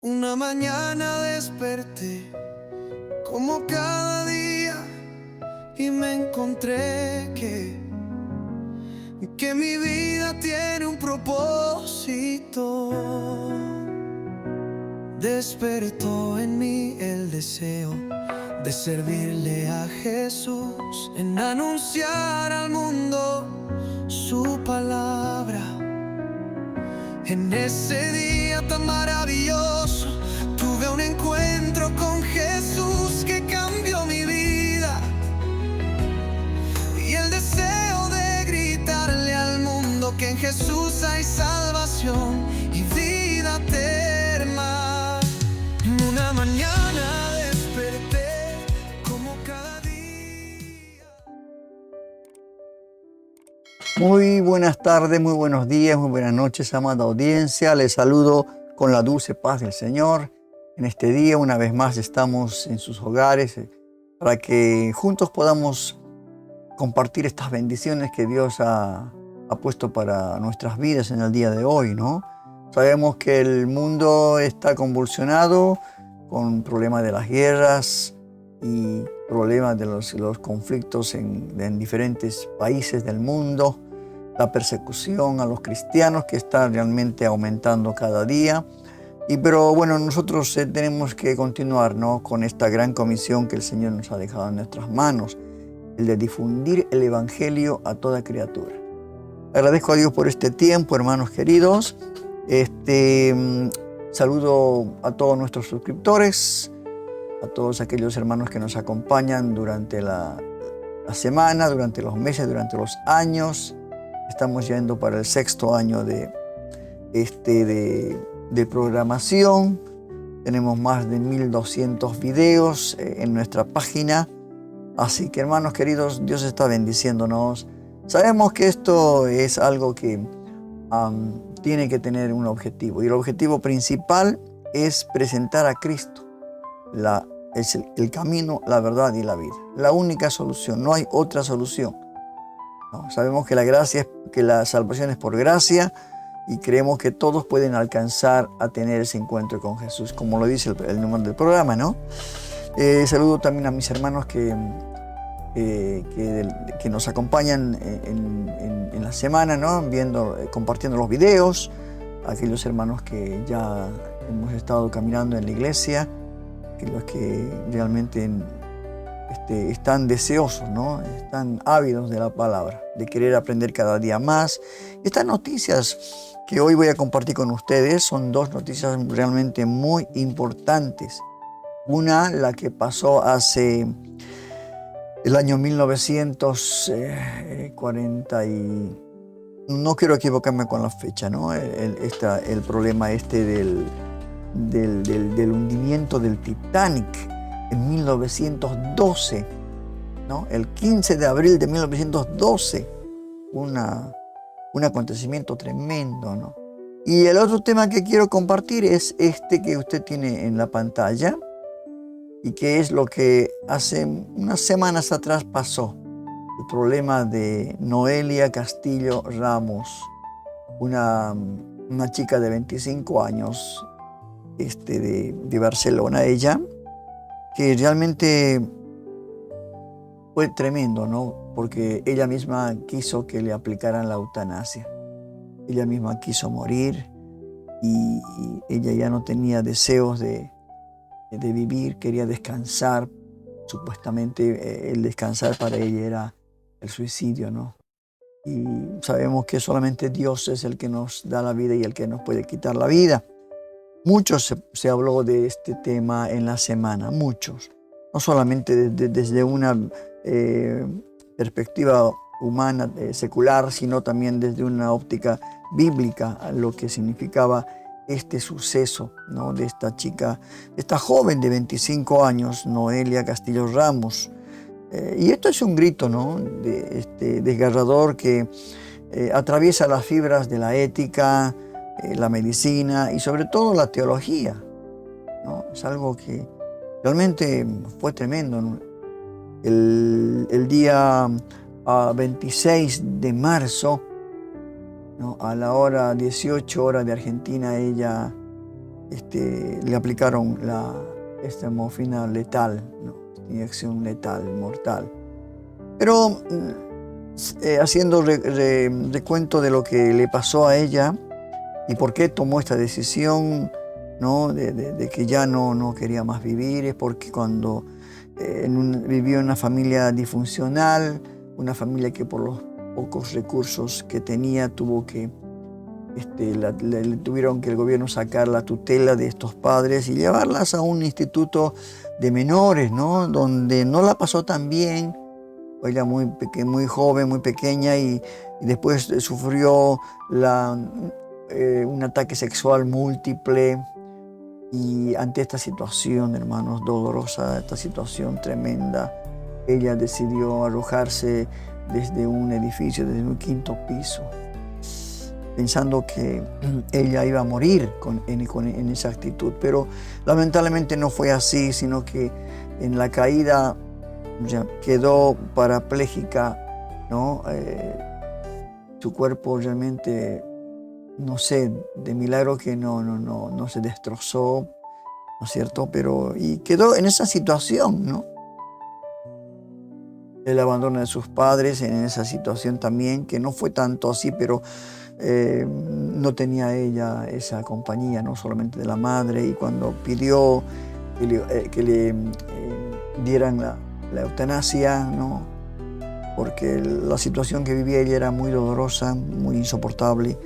Una mañana desperté como cada día y me encontré que mi vida tiene un propósito. Despertó en mí el deseo de servirle a Jesús, en anunciar al mundo su palabra. En ese día tan maravilloso tuve un encuentro con Jesús que cambió mi vida, y el deseo de gritarle al mundo que en Jesús hay salvación y vida eterna. Una mañana desperté como cada día. Muy buenas tardes, muy buenos días, muy buenas noches, amada audiencia. Les saludo con la dulce paz del Señor. En este día, una vez más, estamos en sus hogares para que juntos podamos compartir estas bendiciones que Dios ha puesto para nuestras vidas en el día de hoy, ¿no? Sabemos que el mundo está convulsionado con problemas de las guerras y problemas de los conflictos en diferentes países del mundo, la persecución a los cristianos que está realmente aumentando cada día. Pero bueno, nosotros tenemos que continuar, ¿no?, con esta gran comisión que el Señor nos ha dejado en nuestras manos, el de difundir el Evangelio a toda criatura. Agradezco a Dios por este tiempo, hermanos queridos. Saludo a todos nuestros suscriptores, a todos aquellos hermanos que nos acompañan durante la semana, durante los meses, durante los años. Estamos yendo para el 6º año de programación. Tenemos más de 1200 videos en nuestra página. Así que, hermanos queridos, Dios está bendiciéndonos. Sabemos que esto es algo que tiene que tener un objetivo. Y el objetivo principal es presentar a Cristo. Es el camino, la verdad y la vida. La única solución, no hay otra solución. No, sabemos que la salvación es por gracia, y creemos que todos pueden alcanzar a tener ese encuentro con Jesús, como lo dice el nombre del programa, ¿no? Saludo también a mis hermanos que nos acompañan en la semana, ¿no? Compartiendo los videos, aquellos hermanos que ya hemos estado caminando en la iglesia, los que realmente están deseosos, ¿no? Están ávidos de la palabra, de querer aprender cada día más. Estas noticias que hoy voy a compartir con ustedes son dos noticias realmente muy importantes. Una, la que pasó hace el año 1940 y... no quiero equivocarme con la fecha, ¿no? El problema del hundimiento del Titanic en 1912, ¿no? El 15 de abril de 1912, un acontecimiento tremendo, ¿no? Y el otro tema que quiero compartir es este que usted tiene en la pantalla, y que es lo que hace unas semanas atrás pasó. El problema de Noelia Castillo Ramos, una chica de 25 años de Barcelona, ella, que realmente fue tremendo, ¿no? Porque ella misma quiso que le aplicaran la eutanasia. Ella misma quiso morir, y ella ya no tenía deseos de vivir, quería descansar. Supuestamente el descansar para ella era el suicidio, ¿no? Y sabemos que solamente Dios es el que nos da la vida y el que nos puede quitar la vida. Muchos se habló de este tema en la semana, muchos. No solamente desde una perspectiva humana, secular, sino también desde una óptica bíblica, lo que significaba este suceso, ¿no?, de esta chica, esta joven de 25 años, Noelia Castillo Ramos. Y esto es un grito, ¿no?, desgarrador que atraviesa las fibras de la ética, la medicina y sobre todo la teología, ¿no? Es algo que realmente fue tremendo, ¿no? El día 26 de marzo, ¿no?, a la hora 18 horas de Argentina, ella le aplicaron esta morfina letal, ¿no? Inyección letal, mortal. Pero haciendo recuento de lo que le pasó a ella y por qué tomó esta decisión, ¿no? de que ya no quería más vivir, es porque cuando vivió en una familia disfuncional, una familia que por los pocos recursos que tenía tuvo que le tuvieron que el gobierno sacar la tutela de estos padres y llevarlas a un instituto de menores, ¿no? Donde no la pasó tan bien. Ella muy joven, muy pequeña, y después sufrió un ataque sexual múltiple. Y ante esta situación, hermanos, dolorosa, esta situación tremenda, ella decidió arrojarse desde un edificio, desde un 5º piso, pensando que ella iba a morir en esa actitud. Pero lamentablemente no fue así, sino que en la caída ya quedó parapléjica, ¿no? Su cuerpo realmente, no sé, de milagro que no se destrozó, ¿no es cierto? Y quedó en esa situación, ¿no? El abandono de sus padres, en esa situación también, que no fue tanto así, pero no tenía ella esa compañía, no solamente de la madre, y cuando pidió que le dieran la eutanasia, ¿no? Porque la situación que vivía ella era muy dolorosa, muy insoportable,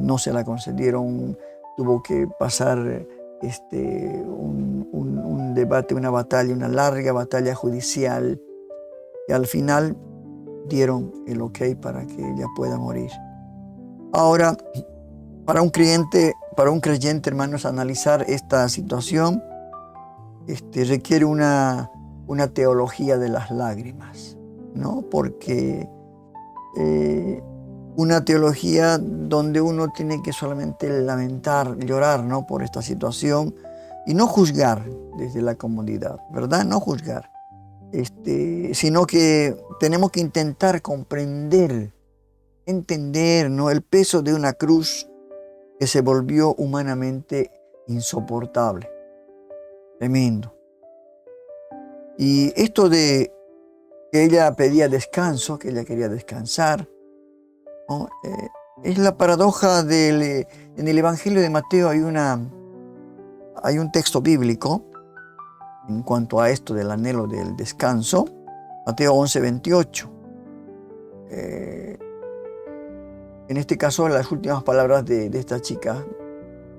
no se la concedieron, tuvo que pasar un debate, una batalla, una larga batalla judicial, y al final dieron el ok para que ella pueda morir. Ahora, para un creyente, hermanos, analizar esta situación requiere una teología de las lágrimas, ¿no? Porque una teología donde uno tiene que solamente lamentar, llorar, ¿no? Por esta situación, y no juzgar desde la comodidad, ¿verdad? No juzgar, sino que tenemos que intentar entender, ¿no? El peso de una cruz que se volvió humanamente insoportable, tremendo. Y esto de que ella pedía descanso, que ella quería descansar, ¿no? Es la paradoja en el Evangelio de Mateo hay un texto bíblico en cuanto a esto del anhelo del descanso. Mateo 11:28. En este caso, las últimas palabras de esta chica,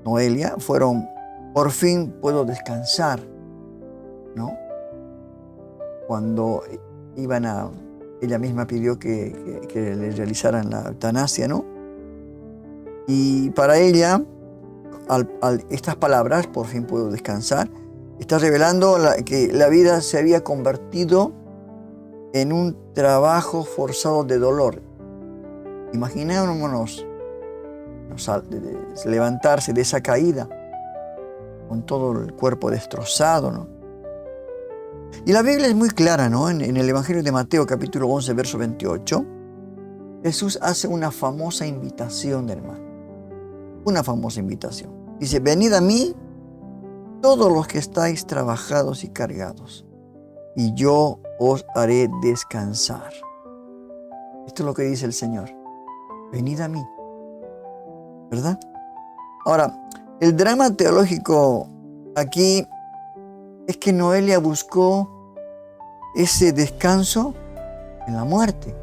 Noelia, fueron: por fin puedo descansar, ¿no? Cuando ella misma pidió que le realizaran la eutanasia, ¿no? Y para ella, estas palabras, por fin puedo descansar, está revelando que la vida se había convertido en un trabajo forzado de dolor. Imaginémonos levantarse de esa caída con todo el cuerpo destrozado, ¿no? Y la Biblia es muy clara, ¿no? En el Evangelio de Mateo, capítulo 11, verso 28, Jesús hace una famosa invitación, hermano. Una famosa invitación. Dice: venid a mí todos los que estáis trabajados y cargados, y yo os haré descansar. Esto es lo que dice el Señor. Venid a mí, ¿verdad? Ahora, el drama teológico aquí es que Noelia buscó ese descanso en la muerte,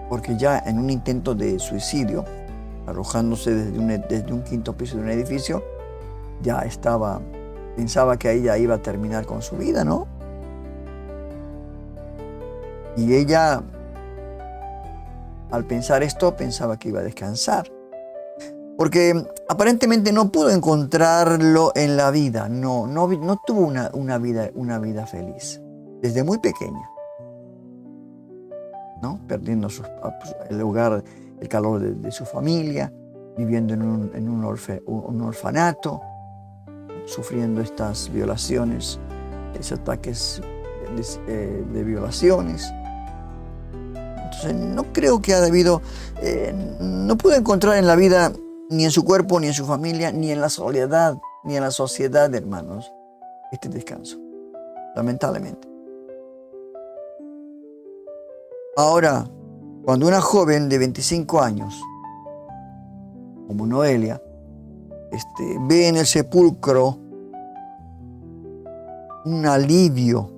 porque ya en un intento de suicidio, arrojándose desde un 5º piso de un edificio, ya pensaba que ella iba a terminar con su vida, ¿no? Y ella, al pensar esto, pensaba que iba a descansar, porque aparentemente no pudo encontrarlo en la vida, no tuvo una vida feliz, desde muy pequeña, ¿no? Perdiendo el hogar, el calor de su familia, viviendo en un orfanato, sufriendo estas violaciones, esos ataques de violaciones. Entonces no creo que no pudo encontrar en la vida ni en su cuerpo, ni en su familia, ni en la soledad, ni en la sociedad, hermanos, este descanso, lamentablemente. Ahora, cuando una joven de 25 años, como Noelia, ve en el sepulcro un alivio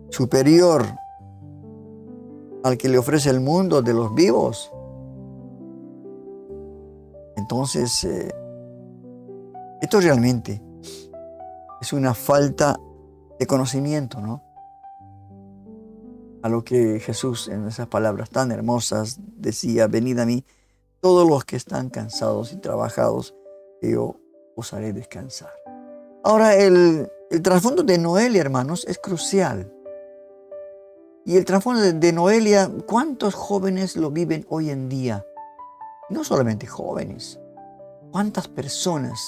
superior al que le ofrece el mundo de los vivos, entonces esto realmente es una falta de conocimiento, ¿no? A lo que Jesús en esas palabras tan hermosas decía: venid a mí todos los que están cansados y trabajados, que yo os haré descansar. Ahora, el trasfondo de Noelia, hermanos, es crucial. Y el trasfondo de Noelia, ¿cuántos jóvenes lo viven hoy en día? No solamente jóvenes. ¿Cuántas personas,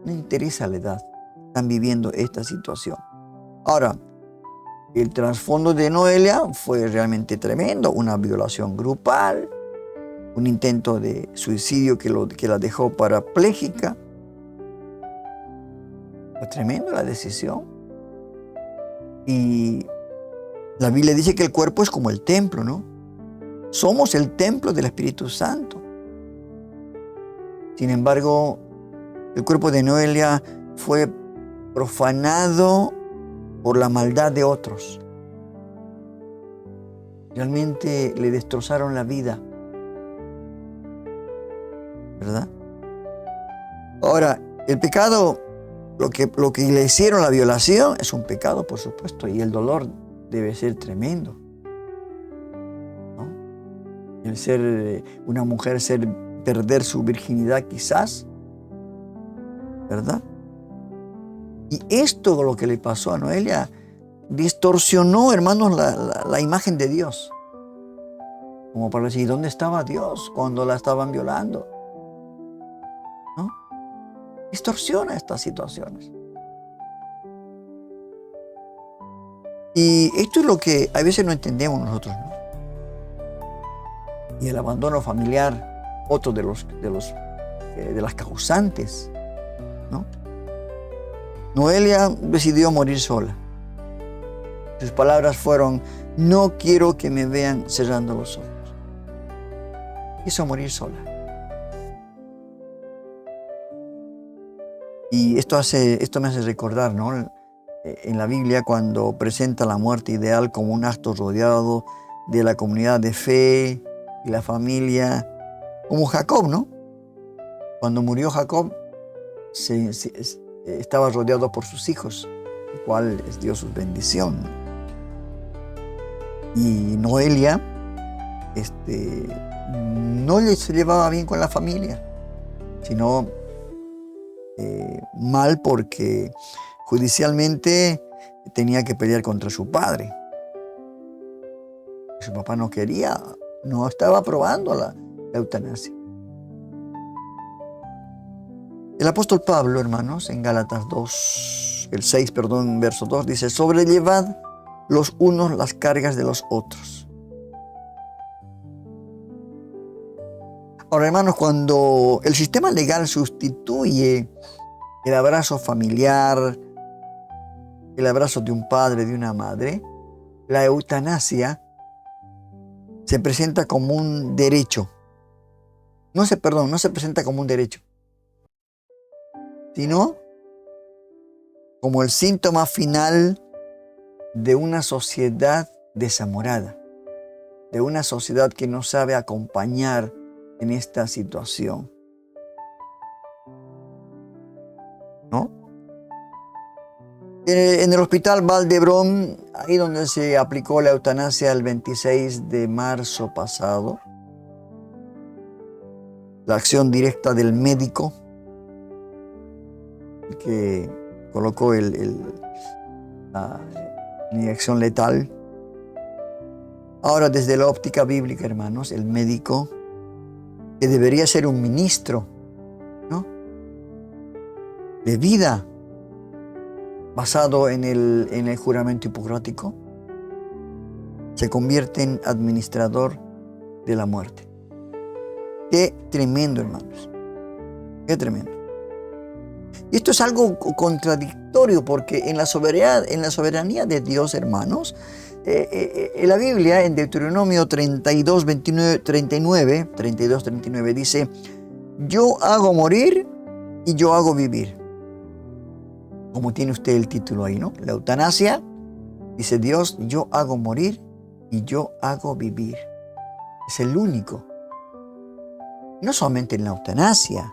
no interesa la edad, están viviendo esta situación? Ahora, el trasfondo de Noelia fue realmente tremendo. Una violación grupal, un intento de suicidio que la dejó parapléjica. Fue tremenda la decisión. Y la Biblia dice que el cuerpo es como el templo, ¿no? Somos el templo del Espíritu Santo. Sin embargo, el cuerpo de Noelia fue profanado por la maldad de otros. Realmente le destrozaron la vida, ¿verdad? Ahora, el pecado, lo que le hicieron, la violación, es un pecado, por supuesto, y el dolor debe ser tremendo, ¿no? El ser una mujer, perder su virginidad quizás, ¿verdad? Y esto, lo que le pasó a Noelia, distorsionó, hermanos, la imagen de Dios. Como para decir, ¿dónde estaba Dios cuando la estaban violando? ¿No? Distorsiona estas situaciones. Y esto es lo que a veces no entendemos nosotros, ¿no? Y el abandono familiar, otro de las causantes, ¿no? Noelia decidió morir sola. Sus palabras fueron: no quiero que me vean cerrando los ojos. Quiso morir sola. Y esto me hace recordar, ¿no? En la Biblia, cuando presenta la muerte ideal como un acto rodeado de la comunidad de fe y la familia, como Jacob, ¿no? Cuando murió Jacob, estaba rodeado por sus hijos, el cual les dio su bendición. Y Noelia no se llevaba bien con la familia, sino mal porque judicialmente tenía que pelear contra su padre. Su papá no quería, no estaba aprobando la eutanasia. El apóstol Pablo, hermanos, en Gálatas 2, verso 2, dice: sobrellevad los unos las cargas de los otros. Ahora, hermanos, cuando el sistema legal sustituye el abrazo familiar, el abrazo de un padre, de una madre, la eutanasia se presenta como un derecho. No se presenta como un derecho, sino como el síntoma final de una sociedad desamorada, de una sociedad que no sabe acompañar en esta situación, ¿no? En el hospital Vall d'Hebron, ahí donde se aplicó la eutanasia el 26 de marzo pasado, la acción directa del médico que colocó la inyección letal. Ahora, desde la óptica bíblica, hermanos, el médico, que debería ser un ministro, ¿no?, de vida, basado en el juramento hipocrático, se convierte en administrador de la muerte. Qué tremendo, hermanos. Qué tremendo. Y esto es algo contradictorio porque en la soberanía de Dios, hermanos, en la Biblia, en Deuteronomio 32, 39, dice: yo hago morir y yo hago vivir. Como tiene usted el título ahí, ¿no? La eutanasia, dice Dios: yo hago morir y yo hago vivir. Es el único. No solamente en la eutanasia,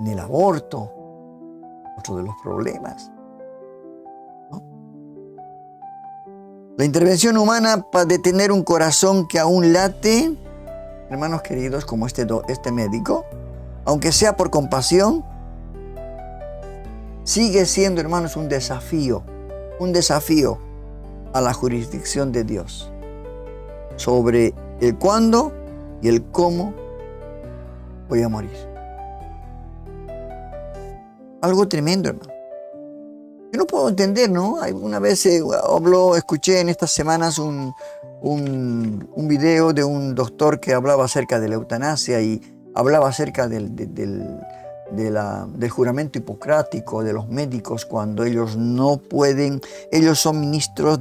en el aborto, otro de los problemas, ¿no? La intervención humana para detener un corazón que aún late, hermanos queridos, como este médico, aunque sea por compasión, sigue siendo, hermanos, un desafío a la jurisdicción de Dios sobre el cuándo y el cómo voy a morir. Algo tremendo, hermano. Yo no puedo entender, ¿no? Alguna vez escuché en estas semanas un video de un doctor que hablaba acerca de la eutanasia y hablaba acerca del juramento hipocrático de los médicos cuando ellos no pueden, ellos son ministros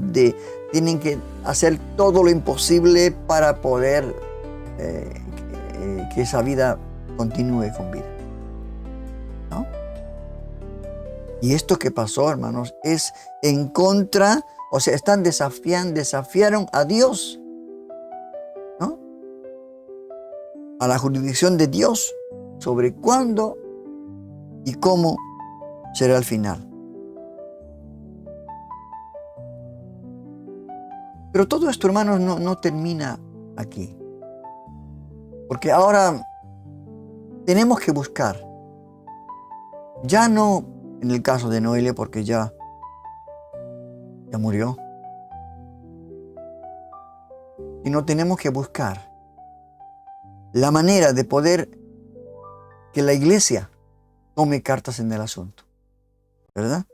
tienen que hacer todo lo imposible para poder que esa vida continúe con vida, ¿no? Y esto que pasó, hermanos, es en contra, o sea, desafiaron a Dios, ¿no? A la jurisdicción de Dios sobre cuándo y cómo será el final. Pero todo esto, hermanos, no termina aquí. Porque ahora tenemos que buscar, ya no en el caso de Noelia, porque ya murió, sino tenemos que buscar la manera de poder que la iglesia tome cartas en el asunto, ¿verdad?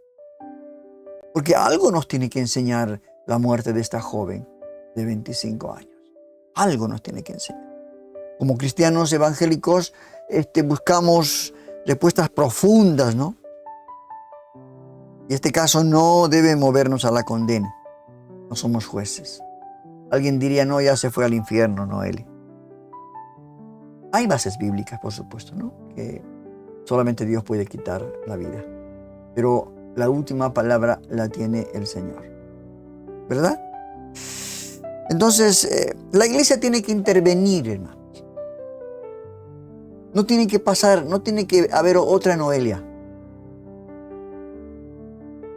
Porque algo nos tiene que enseñar la muerte de esta joven de 25 años. Algo nos tiene que enseñar. Como cristianos evangélicos buscamos respuestas profundas, ¿no? Y este caso no debe movernos a la condena. No somos jueces. Alguien diría: no, ya se fue al infierno, Noeli. Hay bases bíblicas, por supuesto, ¿no? Que solamente Dios puede quitar la vida. Pero la última palabra la tiene el Señor, ¿verdad? Entonces, la iglesia tiene que intervenir, hermanos. No tiene que haber otra Noelia.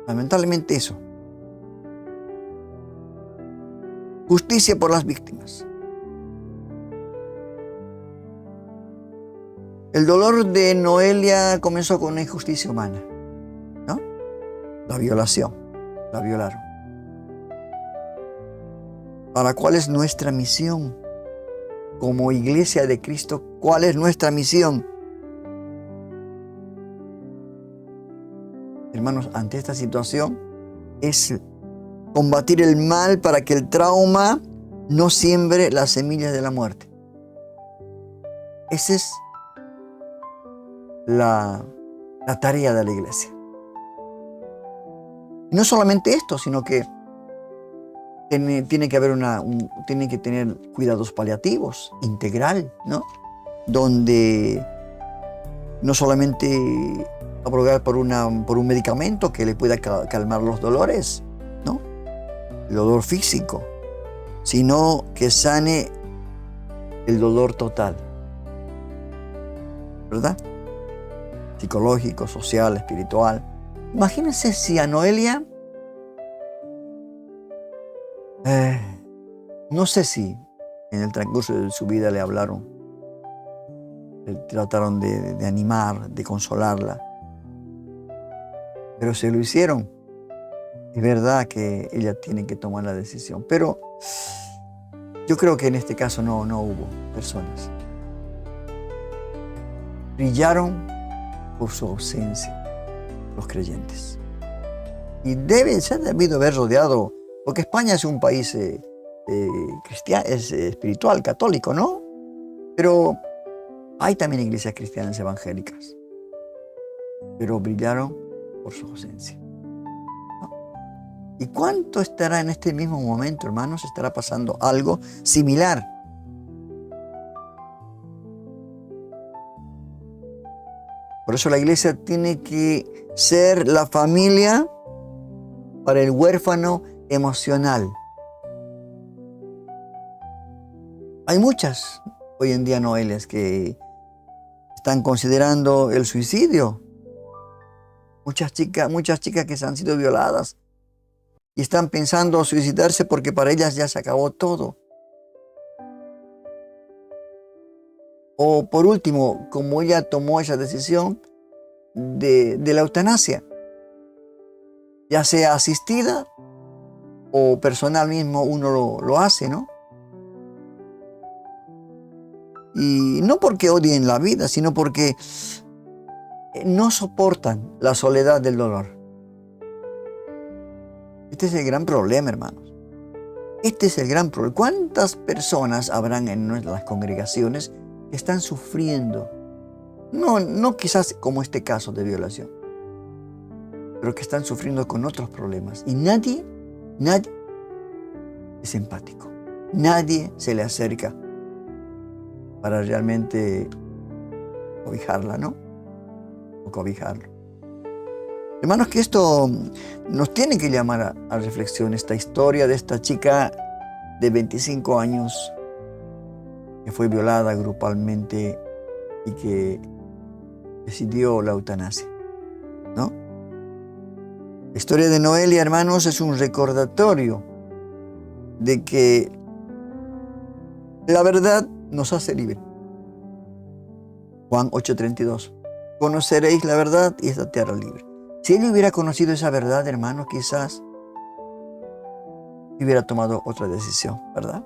Lamentablemente eso. Justicia por las víctimas. El dolor de Noelia comenzó con una injusticia humana, ¿no? La violación. La violaron. Ahora, ¿cuál es nuestra misión? Como iglesia de Cristo, ¿cuál es nuestra misión? Hermanos, ante esta situación es combatir el mal para que el trauma no siembre las semillas de la muerte. Esa es la tarea de la iglesia. Y no solamente esto, sino que tiene que tener cuidados paliativos, integral, ¿no? Donde no solamente abogar por un medicamento que le pueda calmar los dolores, ¿no? El dolor físico, sino que sane el dolor total, ¿verdad? Psicológico, social, espiritual. Imagínense si a Noelia, no sé si en el transcurso de su vida le hablaron, trataron de animar, de consolarla, pero se lo hicieron. Es verdad que ella tiene que tomar la decisión, pero yo creo que en este caso no hubo personas. Brillaron por su ausencia los creyentes. Y se han debido haber rodeado, porque España es un país cristiano, es espiritual, católico, ¿no? Pero Hay también iglesias cristianas evangélicas, pero brillaron por su ausencia. ¿Y cuánto estará en este mismo momento, hermanos? Estará pasando algo similar. Por eso la iglesia tiene que ser la familia para el huérfano emocional. Hay muchas hoy en día Noelias que están considerando el suicidio. Muchas chicas que se han sido violadas y están pensando suicidarse porque para ellas ya se acabó todo. O por último, como ella tomó esa decisión de la eutanasia, ya sea asistida o personal mismo uno lo hace, ¿no? Y no porque odien la vida, sino porque no soportan la soledad del dolor. Este es el gran problema, hermanos. Este es el gran problema. ¿Cuántas personas habrán en nuestras congregaciones que están sufriendo? No quizás como este caso de violación, pero que están sufriendo con otros problemas. Y nadie es empático. Nadie se le acerca para realmente cobijarla, ¿no? O cobijarlo. Hermanos, que esto nos tiene que llamar a reflexión, esta historia de esta chica de 25 años que fue violada grupalmente y que decidió la eutanasia, ¿no? La historia de Noelia, hermanos, es un recordatorio de que la verdad nos hace libre. Juan 8:32. Conoceréis la verdad y esta te hará libre. Si ella hubiera conocido esa verdad, hermano, quizás hubiera tomado otra decisión, ¿verdad?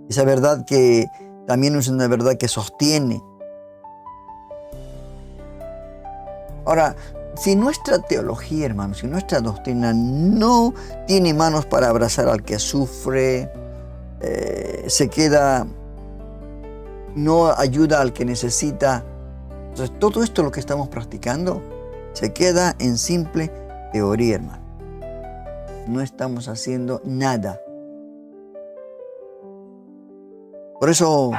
Esa verdad que también es una verdad que sostiene. Ahora, si nuestra teología, hermanos, si nuestra doctrina no tiene manos para abrazar al que sufre, se queda, no ayuda al que necesita, entonces todo esto lo que estamos practicando se queda en simple teoría, hermano. No estamos haciendo nada. Por eso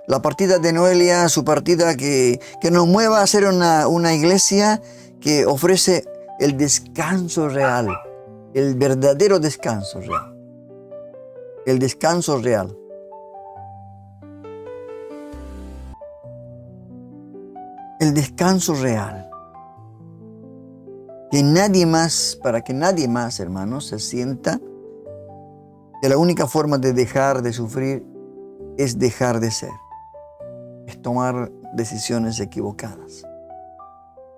la partida de Noelia, su partida que nos mueva a ser una iglesia que ofrece el descanso real, el verdadero descanso real. El descanso real. El descanso real. Que nadie más, para que nadie más, hermanos, se sienta que la única forma de dejar de sufrir es dejar de ser. Es tomar decisiones equivocadas.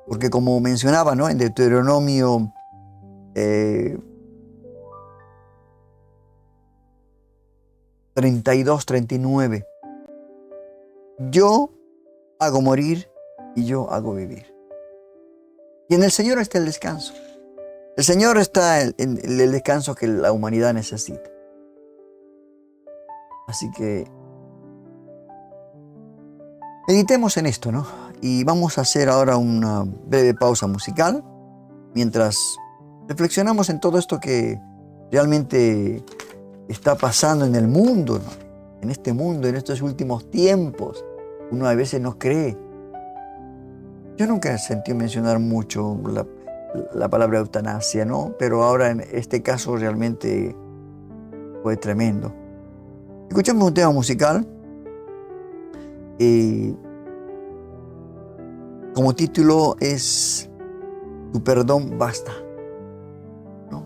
Porque como mencionaba, ¿no?, en Deuteronomio 32:39, yo hago morir y yo hago vivir. Y en el Señor está el descanso. El Señor está en el descanso que la humanidad necesita. Así que meditemos en esto, ¿no? Y vamos a hacer ahora una breve pausa musical mientras reflexionamos en todo esto que realmente está pasando en el mundo, ¿no? En este mundo, en estos últimos tiempos. Uno a veces no cree. Yo nunca sentí mencionar mucho la palabra eutanasia, ¿no? Pero ahora en este caso realmente fue tremendo. Escuchamos un tema musical. Como título es Tu perdón basta, ¿no?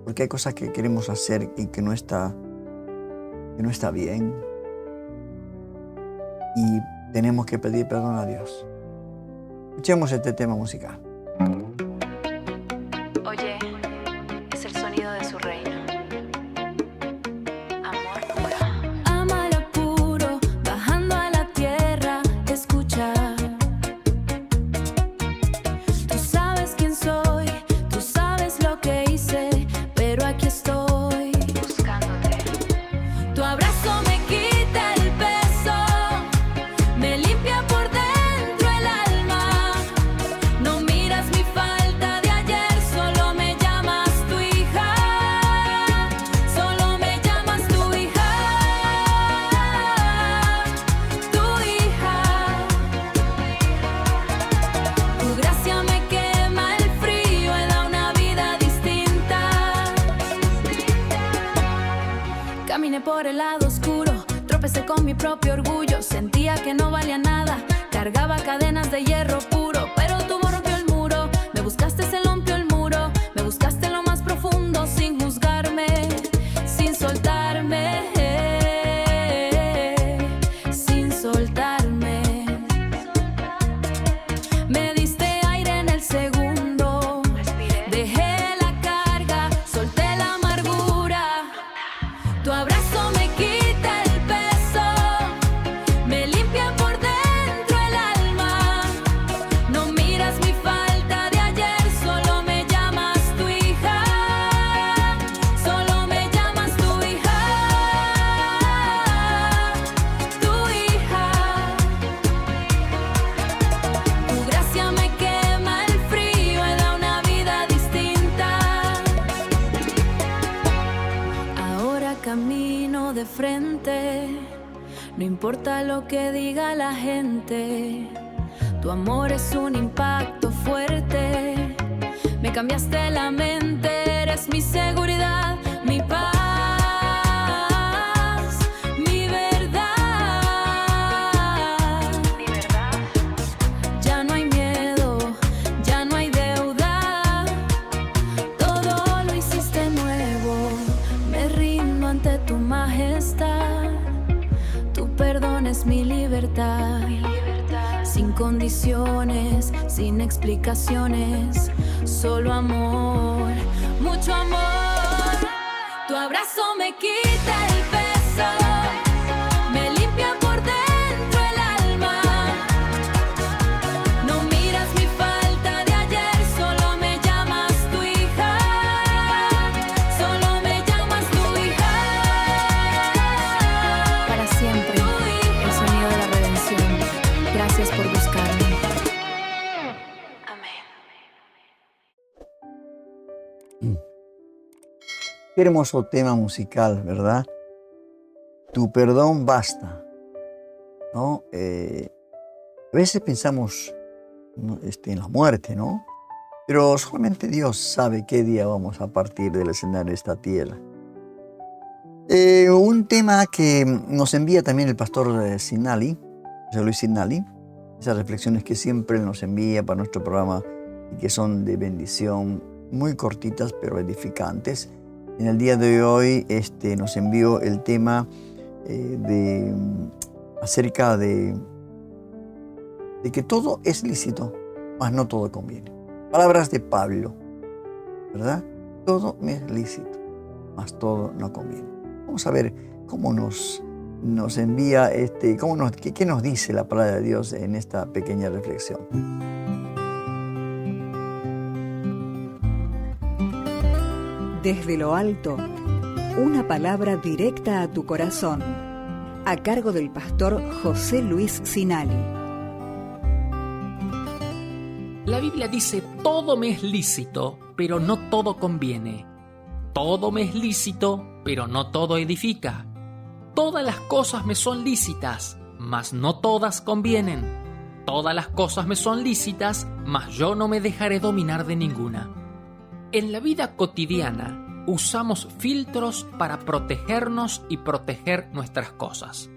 Porque hay cosas que queremos hacer y que no está bien. Y tenemos que pedir perdón a Dios. Escuchemos este tema musical. Oye, es el sonido de su reino. Amor puro. Ama lo puro, bajando a la tierra, escucha. Tú sabes quién soy, tú sabes lo que hice, pero aquí estoy buscándote. Tu abrazo me quita el peso por el lado oscuro, tropecé con mi propio orgullo, sentía que no valía nada, cargaba cadenas de hierro puro, pero tu voz rompió el muro, me buscaste, se rompió el muro, me buscaste en lo más profundo sin juzgarme, sin soltarme, sin soltarme. Me diste aire en el segundo, dejé la carga, solté la amargura. Tu abrazo me quita el peso, me limpia por dentro el alma. No miras mi falta de ayer, solo me llamas tu hija, solo me llamas tu hija, tu hija. Tu gracia me quema el frío y da una vida distinta. Ahora camino de frente, no importa lo que diga la gente. Tu amor es un impacto fuerte, me cambiaste la mente, eres mi seguridad, mi paz, mi verdad. Ya no hay miedo, ya no hay deuda, todo lo hiciste nuevo, me rindo ante tu majestad, tu perdón es mi libertad, sin condiciones, sin explicaciones, solo amor, mucho amor. Tu abrazo me quita el peso, me limpia por dentro el alma. No miras mi falta de ayer, solo me llamas tu hija, solo me llamas tu hija. Para siempre, el sonido de la redención. Gracias por buscarme. Amén. Qué hermoso tema musical, ¿verdad? Tu perdón basta, ¿no? A veces pensamos en la muerte, ¿no? Pero solamente Dios sabe qué día vamos a partir del escenario de esta tierra. Un tema que nos envía también el pastor Sinali, José Luis Sinali, esas reflexiones que siempre nos envía para nuestro programa y que son de bendición, muy cortitas pero edificantes. En el día de hoy nos envió el tema acerca de que todo es lícito, mas no todo conviene. Palabras de Pablo, ¿verdad? Todo me es lícito, mas todo no conviene. Vamos a ver cómo nos envía, qué nos dice la palabra de Dios en esta pequeña reflexión. Desde lo alto, una palabra directa a tu corazón, a cargo del pastor José Luis Sinali. La Biblia dice, todo me es lícito, pero no todo conviene. Todo me es lícito, pero no todo edifica. Todas las cosas me son lícitas, mas no todas convienen. Todas las cosas me son lícitas, mas yo no me dejaré dominar de ninguna. En la vida cotidiana usamos filtros para protegernos y proteger nuestras cosas.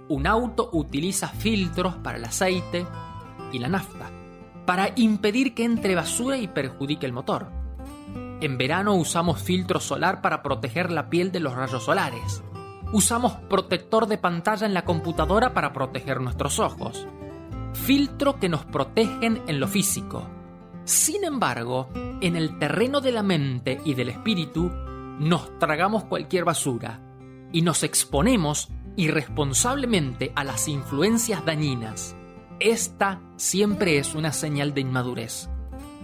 Un auto utiliza filtros para el aceite y la nafta, para impedir que entre basura y perjudique el motor. En verano usamos filtro solar para proteger la piel de los rayos solares. Usamos protector de pantalla en la computadora para proteger nuestros ojos. Filtro que nos protegen en lo físico. Sin embargo, en el terreno de la mente y del espíritu, nos tragamos cualquier basura y nos exponemos irresponsablemente a las influencias dañinas. Esta siempre es una señal de inmadurez.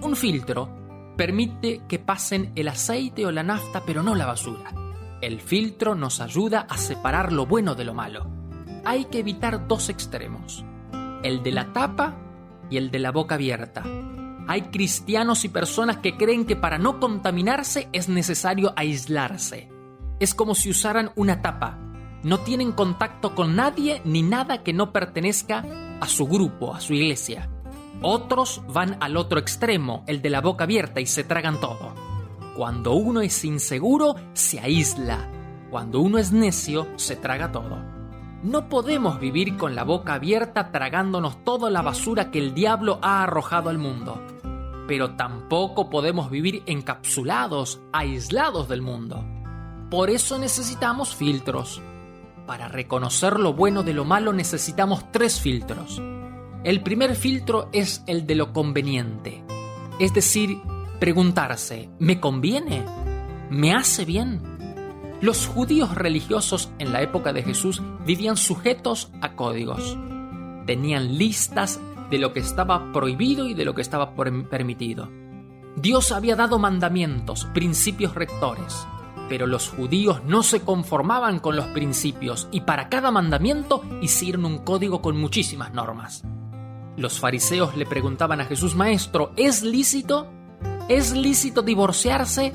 Un filtro permite que pasen el aceite o la nafta, pero no la basura. El filtro nos ayuda a separar lo bueno de lo malo. Hay que evitar dos extremos, el de la tapa y el de la boca abierta. Hay cristianos y personas que creen que para no contaminarse es necesario aislarse. Es como si usaran una tapa. No tienen contacto con nadie ni nada que no pertenezca a su grupo, a su iglesia. Otros van al otro extremo, el de la boca abierta, y se tragan todo. Cuando uno es inseguro, se aísla. Cuando uno es necio, se traga todo. No podemos vivir con la boca abierta tragándonos toda la basura que el diablo ha arrojado al mundo. Pero tampoco podemos vivir encapsulados, aislados del mundo. Por eso necesitamos filtros. Para reconocer lo bueno de lo malo necesitamos 3 filtros. El primer filtro es el de lo conveniente. Es decir, preguntarse, ¿me conviene? ¿Me hace bien? Los judíos religiosos en la época de Jesús vivían sujetos a códigos. Tenían listas de lo que estaba prohibido y de lo que estaba permitido. Dios había dado mandamientos, principios rectores, pero los judíos no se conformaban con los principios y para cada mandamiento hicieron un código con muchísimas normas. Los fariseos le preguntaban a Jesús: Maestro, ¿es lícito? ¿Es lícito divorciarse?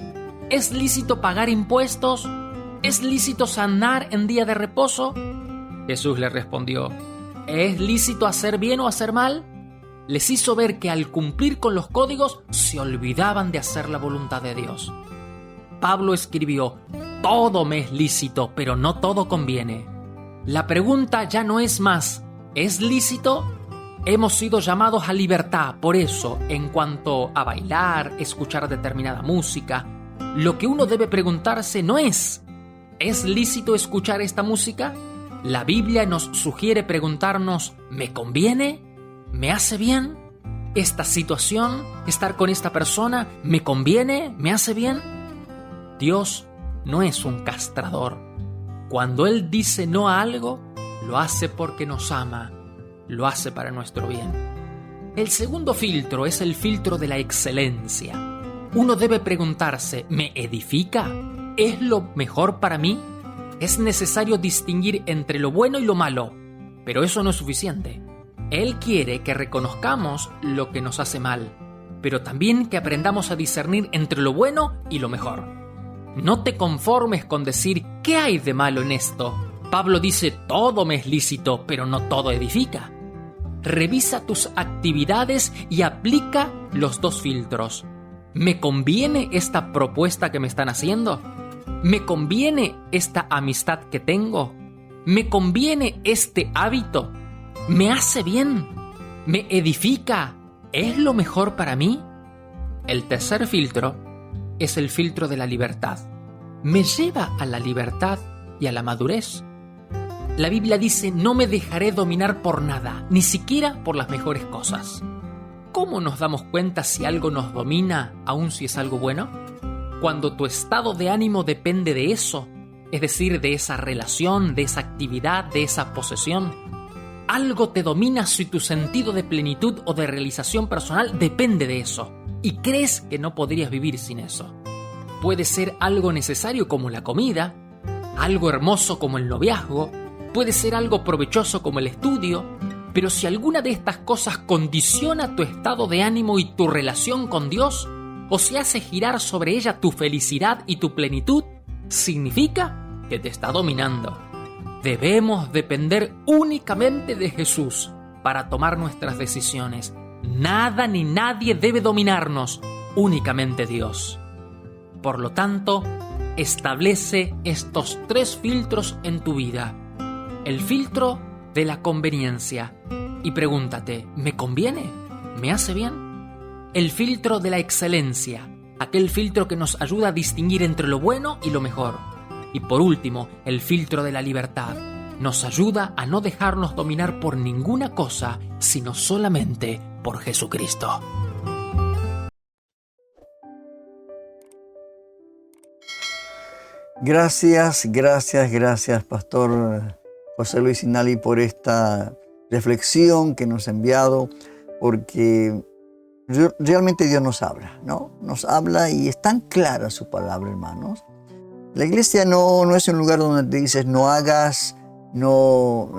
¿Es lícito pagar impuestos? ¿Es lícito sanar en día de reposo? Jesús le respondió: ¿es lícito hacer bien o hacer mal? Les hizo ver que al cumplir con los códigos se olvidaban de hacer la voluntad de Dios. Pablo escribió: todo me es lícito, pero no todo conviene. La pregunta ya no es más, ¿es lícito? Hemos sido llamados a libertad, por eso, en cuanto a bailar, escuchar determinada música, lo que uno debe preguntarse no es: ¿es lícito escuchar esta música? La Biblia nos sugiere preguntarnos: ¿me conviene? ¿Me hace bien? ¿Esta situación, estar con esta persona, me conviene? ¿Me hace bien? Dios no es un castrador. Cuando Él dice no a algo, lo hace porque nos ama, lo hace para nuestro bien. El segundo filtro es el filtro de la excelencia. Uno debe preguntarse: ¿me edifica? ¿Es lo mejor para mí? Es necesario distinguir entre lo bueno y lo malo, pero eso no es suficiente. Él quiere que reconozcamos lo que nos hace mal, pero también que aprendamos a discernir entre lo bueno y lo mejor. No te conformes con decir: ¿qué hay de malo en esto? Pablo dice: todo me es lícito, pero no todo edifica. Revisa tus actividades y aplica los 2 filtros. ¿Me conviene esta propuesta que me están haciendo? ¿Me conviene esta amistad que tengo? ¿Me conviene este hábito? ¿Me hace bien? ¿Me edifica? ¿Es lo mejor para mí? El tercer filtro es el filtro de la libertad. ¿Me lleva a la libertad y a la madurez? La Biblia dice: no me dejaré dominar por nada, ni siquiera por las mejores cosas. ¿Cómo nos damos cuenta si algo nos domina, aun si es algo bueno? Cuando tu estado de ánimo depende de eso, es decir, de esa relación, de esa actividad, de esa posesión. Algo te domina si tu sentido de plenitud o de realización personal depende de eso, y crees que no podrías vivir sin eso. Puede ser algo necesario como la comida, algo hermoso como el noviazgo, puede ser algo provechoso como el estudio, pero si alguna de estas cosas condiciona tu estado de ánimo y tu relación con Dios, o si hace girar sobre ella tu felicidad y tu plenitud, significa que te está dominando. Debemos depender únicamente de Jesús para tomar nuestras decisiones. Nada ni nadie debe dominarnos, únicamente Dios. Por lo tanto, establece estos 3 filtros en tu vida. El filtro de la conveniencia. Y pregúntate: ¿me conviene? ¿Me hace bien? El filtro de la excelencia. Aquel filtro que nos ayuda a distinguir entre lo bueno y lo mejor. Y por último, el filtro de la libertad. Nos ayuda a no dejarnos dominar por ninguna cosa, sino solamente por Jesucristo. Gracias, Pastor José Luis Sinali, por esta reflexión que nos ha enviado, porque realmente Dios nos habla, ¿no? Nos habla y es tan clara su palabra, hermanos. La iglesia no es un lugar donde te dices no hagas, no,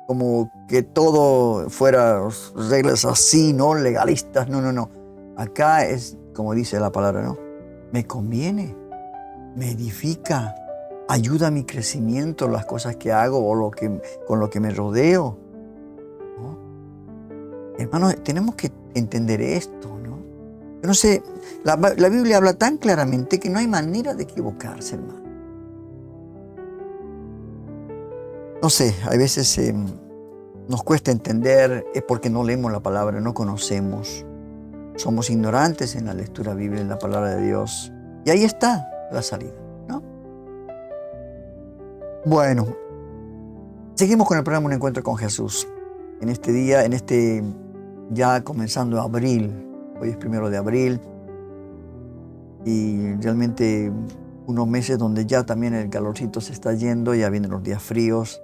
como que todo fuera reglas así, ¿no? Legalistas, no. Acá es, como dice la palabra, ¿no? Me conviene, me edifica, ayuda a mi crecimiento, las cosas que hago o con lo que me rodeo, ¿no? Hermanos, tenemos que entender esto, ¿no? Yo no sé, la Biblia habla tan claramente que no hay manera de equivocarse, hermano. No sé, a veces nos cuesta entender, es porque no leemos la palabra, no conocemos. Somos ignorantes en la lectura bíblica, en la palabra de Dios. Y ahí está la salida, ¿no? Bueno, seguimos con el programa Un Encuentro con Jesús. En este día, ya comenzando abril, hoy es 1 de abril, y realmente unos meses donde ya también el calorcito se está yendo, ya vienen los días fríos.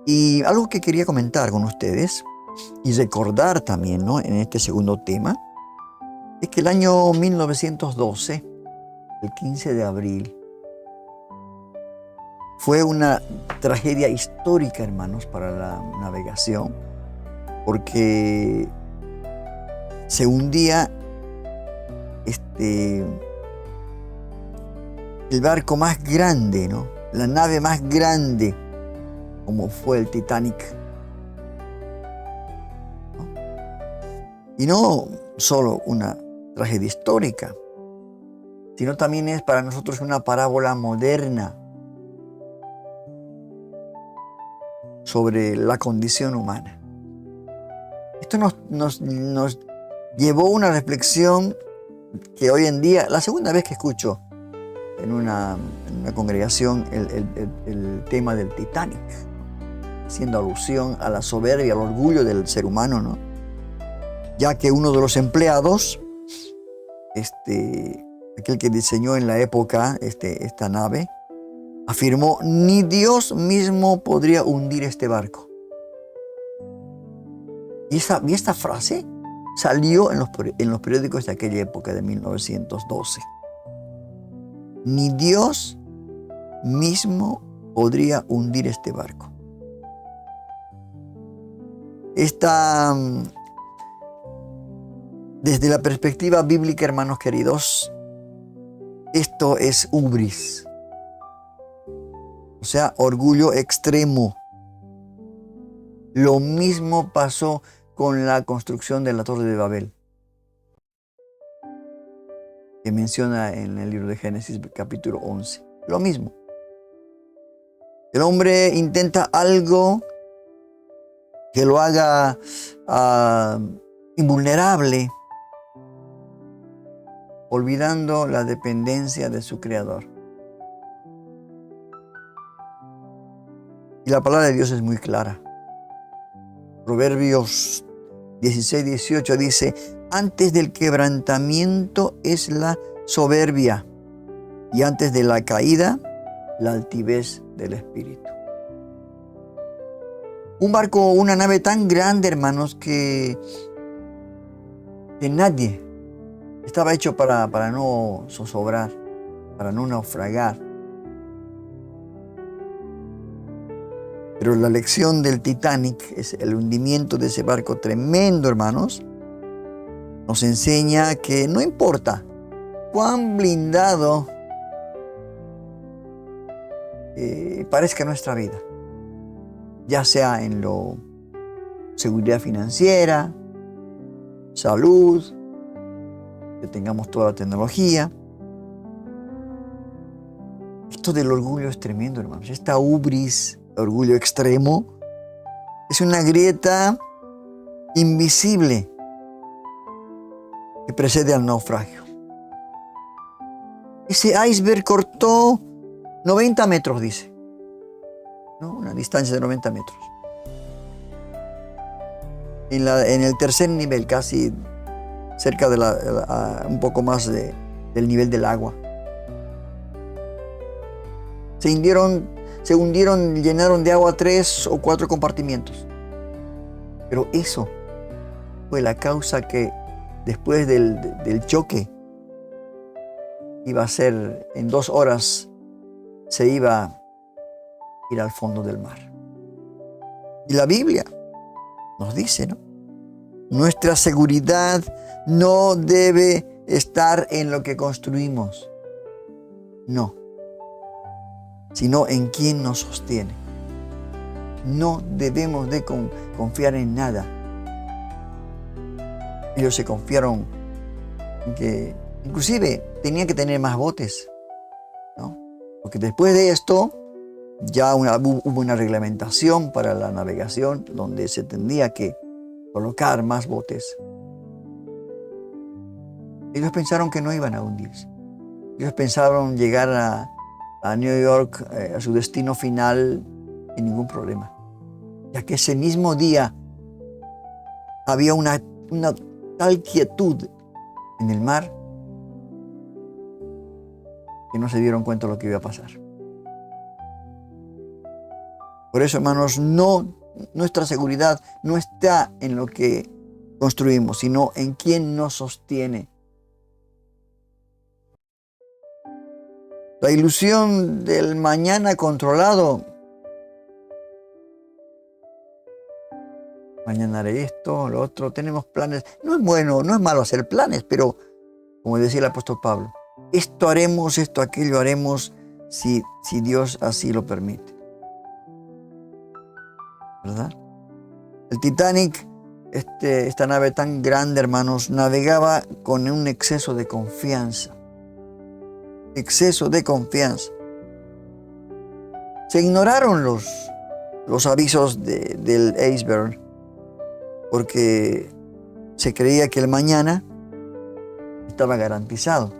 Y algo que quería comentar con ustedes y recordar también, ¿no?, en este segundo tema, es que el año 1912, el 15 de abril, fue una tragedia histórica, hermanos, para la navegación, porque se hundía el barco más grande, ¿no?, la nave más grande, como fue el Titanic, ¿no? Y no solo una tragedia histórica, sino también es para nosotros una parábola moderna sobre la condición humana. Esto nos llevó a una reflexión que hoy en día, la segunda vez que escucho en una congregación el tema del Titanic, haciendo alusión a la soberbia, al orgullo del ser humano, ¿no? Ya que uno de los empleados, aquel que diseñó en la época esta nave, afirmó: ni Dios mismo podría hundir este barco. Y esta frase salió en los periódicos de aquella época de 1912. Ni Dios mismo podría hundir este barco. Desde la perspectiva bíblica, hermanos queridos, esto es hubris. O sea, orgullo extremo. Lo mismo pasó con la construcción de la Torre de Babel, que menciona en el libro de Génesis, capítulo 11. Lo mismo. El hombre intenta algo que lo haga invulnerable, olvidando la dependencia de su Creador. Y la palabra de Dios es muy clara. Proverbios 16:18 dice: antes del quebrantamiento es la soberbia, y antes de la caída, la altivez del espíritu. Un barco, una nave tan grande, hermanos, que nadie estaba hecho para no zozobrar, para no naufragar. Pero la lección del Titanic, es el hundimiento de ese barco tremendo, hermanos, nos enseña que no importa cuán blindado parezca nuestra vida, ya sea en seguridad financiera, salud, que tengamos toda la tecnología. Esto del orgullo es tremendo, hermanos. Esta hubris, orgullo extremo, es una grieta invisible que precede al naufragio. Ese iceberg cortó 90 metros, dice, ¿no? Una distancia de 90 metros. En el tercer nivel, casi cerca de un poco más del nivel del agua. Se hundieron, llenaron de agua 3 o 4 compartimientos. Pero eso fue la causa que después del choque iba a ser, en 2 horas se iba a ir al fondo del mar. Y la Biblia nos dice, ¿no? Nuestra seguridad no debe estar en lo que construimos, no, sino en quien nos sostiene. No debemos de confiar en nada. Ellos se confiaron en que inclusive tenían que tener más botes, ¿no? Porque después de esto, ya hubo una reglamentación para la navegación donde se tendría que colocar más botes. Ellos pensaron que no iban a hundirse. Ellos pensaron llegar a New York, a su destino final, sin ningún problema. Ya que ese mismo día había una tal quietud en el mar que no se dieron cuenta de lo que iba a pasar. Por eso, hermanos, nuestra seguridad no está en lo que construimos, sino en quien nos sostiene. La ilusión del mañana controlado. Mañana haré esto, lo otro, tenemos planes. No es bueno, no es malo hacer planes, pero como decía el apóstol Pablo, esto haremos, esto, aquello haremos, si Dios así lo permite. ¿Verdad? El Titanic, esta nave tan grande, hermanos, navegaba con un exceso de confianza. Exceso de confianza. Se ignoraron los avisos del iceberg porque se creía que el mañana estaba garantizado.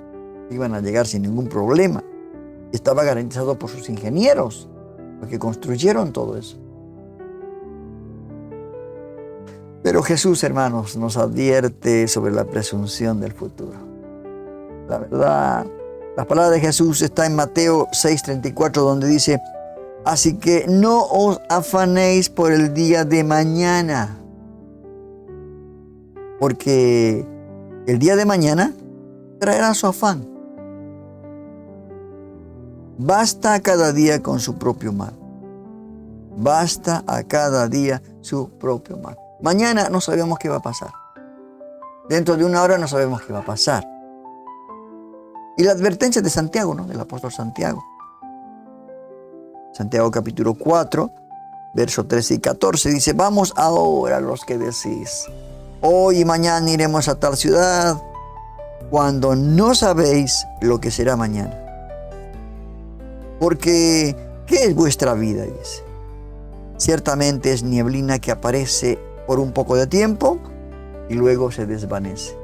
Iban a llegar sin ningún problema. Estaba garantizado por sus ingenieros, porque construyeron todo eso. Pero Jesús, hermanos, nos advierte sobre la presunción del futuro. La verdad, la palabra de Jesús está en Mateo 6:34, donde dice: así que no os afanéis por el día de mañana, porque el día de mañana traerá su afán. Basta a cada día con su propio mal. Basta a cada día su propio mal. Mañana no sabemos qué va a pasar. Dentro de una hora no sabemos qué va a pasar. Y la advertencia de Santiago, ¿no? Del apóstol Santiago. Santiago capítulo 4, versos 13 y 14 dice: vamos ahora los que decís, hoy y mañana iremos a tal ciudad, cuando no sabéis lo que será mañana. Porque, ¿qué es vuestra vida? Dice. Ciertamente es nieblina que aparece por un poco de tiempo y luego se desvanece.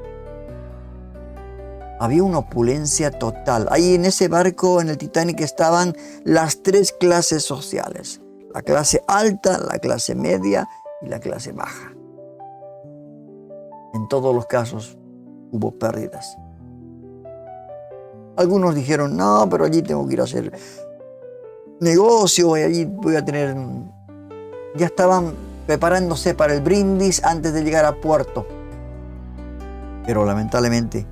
Había una opulencia total. Ahí en ese barco, en el Titanic, estaban las tres clases sociales. La clase alta, la clase media y la clase baja. En todos los casos hubo pérdidas. Algunos dijeron: no, pero allí tengo que ir a hacer negocio y allí voy a tener... Ya estaban preparándose para el brindis antes de llegar a puerto. Pero lamentablemente,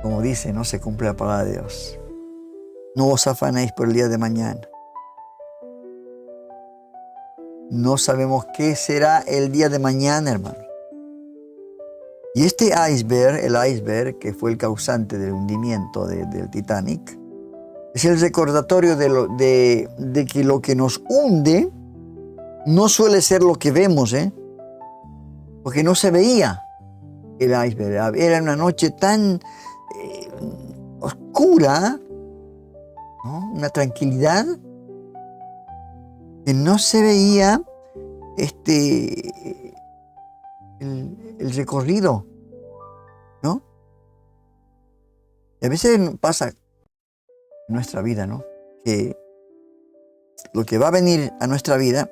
como dice, no se cumple la palabra de Dios. No os afanéis por el día de mañana. No sabemos qué será el día de mañana, hermano. Y este iceberg, el iceberg que fue el causante del hundimiento del Titanic, es el recordatorio de que lo que nos hunde no suele ser lo que vemos, porque no se veía el iceberg. Era una noche tan oscura, ¿no? Una tranquilidad, que no se veía el recorrido, ¿no? Y a veces pasa en nuestra vida, ¿no? Que lo que va a venir a nuestra vida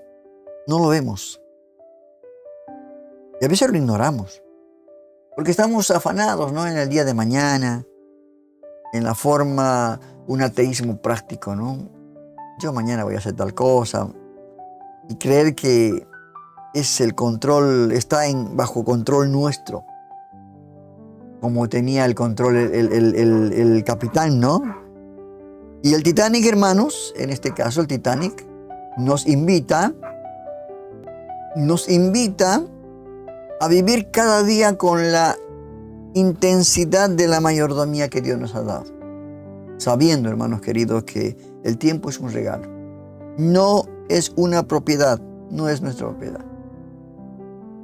no lo vemos. Y a veces lo ignoramos. Porque estamos afanados, ¿no? En el día de mañana, en la forma, un ateísmo práctico, ¿no? Yo mañana voy a hacer tal cosa. Y creer que es el control, está bajo control nuestro. Como tenía el control el capitán, ¿no? Y el Titanic, hermanos, en este caso el Titanic, nos invita a vivir cada día con la intensidad de la mayordomía que Dios nos ha dado. Sabiendo, hermanos queridos, que el tiempo es un regalo. No es una propiedad, no es nuestra propiedad.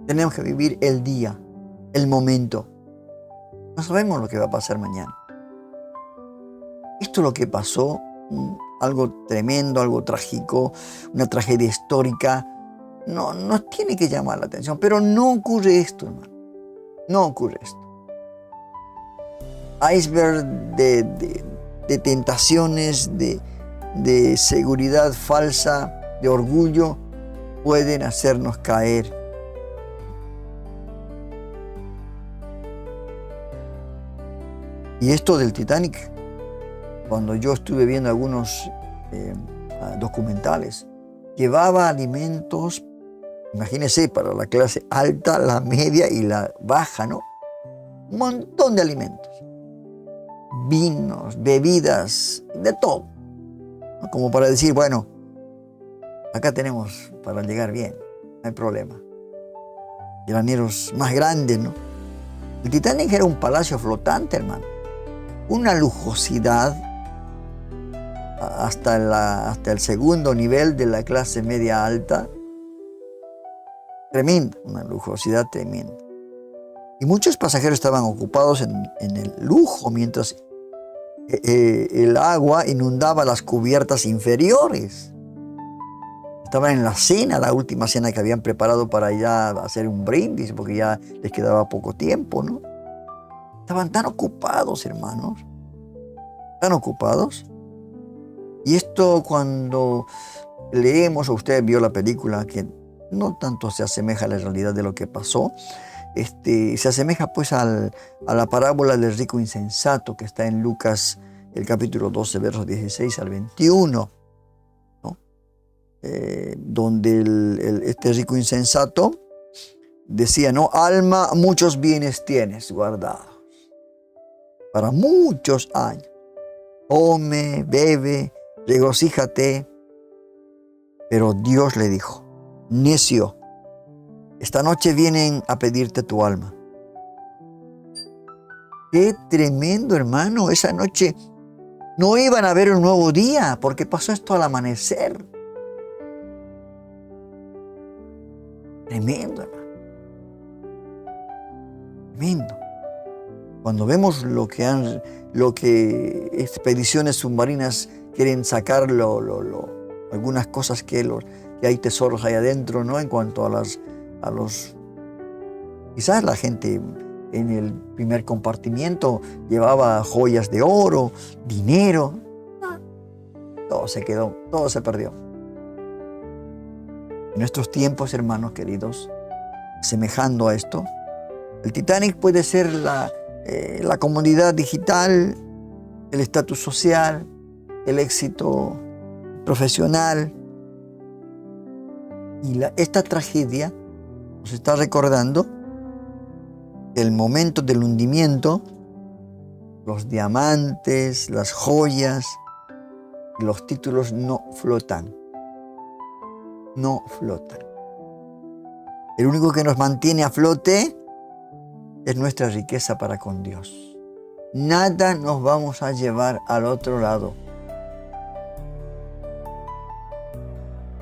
Tenemos que vivir el día, el momento. No sabemos lo que va a pasar mañana. Esto es lo que pasó, algo tremendo, algo trágico, una tragedia histórica. No, nos tiene que llamar la atención, pero no ocurre esto, hermano. No ocurre esto. Iceberg de tentaciones, de seguridad falsa, de orgullo, pueden hacernos caer. Y esto del Titanic, cuando yo estuve viendo algunos documentales, llevaba alimentos, imagínense, para la clase alta, la media y la baja, ¿no? Un montón de alimentos. Vinos, bebidas, de todo. ¿No? Como para decir, bueno, acá tenemos para llegar bien, no hay problema. Graneros más grandes, ¿no? El Titanic era un palacio flotante, hermano. Una lujosidad hasta el segundo nivel de la clase media alta. Tremenda, una lujosidad tremenda. Y muchos pasajeros estaban ocupados en el lujo, mientras el agua inundaba las cubiertas inferiores. Estaban en la cena, la última cena que habían preparado para ya hacer un brindis, porque ya les quedaba poco tiempo, ¿no? Estaban tan ocupados, hermanos, tan ocupados. Y esto, cuando leemos, o usted vio la película, que no tanto se asemeja a la realidad de lo que pasó, se asemeja pues a la parábola del rico insensato que está en Lucas, el capítulo 12, versos 16 al 21, ¿no? Donde este rico insensato decía, no, alma, muchos bienes tienes guardados para muchos años. Come, bebe, regocíjate. Pero Dios le dijo, necio, esta noche vienen a pedirte tu alma. Qué tremendo, hermano. Esa noche no iban a ver un nuevo día, porque pasó esto al amanecer. Tremendo, hermano. Tremendo. Cuando vemos lo que expediciones submarinas quieren sacar, algunas cosas que hay tesoros ahí adentro, ¿no? En cuanto a los... Quizás la gente en el primer compartimiento llevaba joyas de oro, dinero. Todo se quedó, todo se perdió. En nuestros tiempos, hermanos queridos, semejando a esto, el Titanic puede ser la comodidad digital, el estatus social, el éxito profesional. Y esta tragedia nos está recordando el momento del hundimiento, los diamantes, las joyas, los títulos no flotan. No flotan. El único que nos mantiene a flote es nuestra riqueza para con Dios. Nada nos vamos a llevar al otro lado.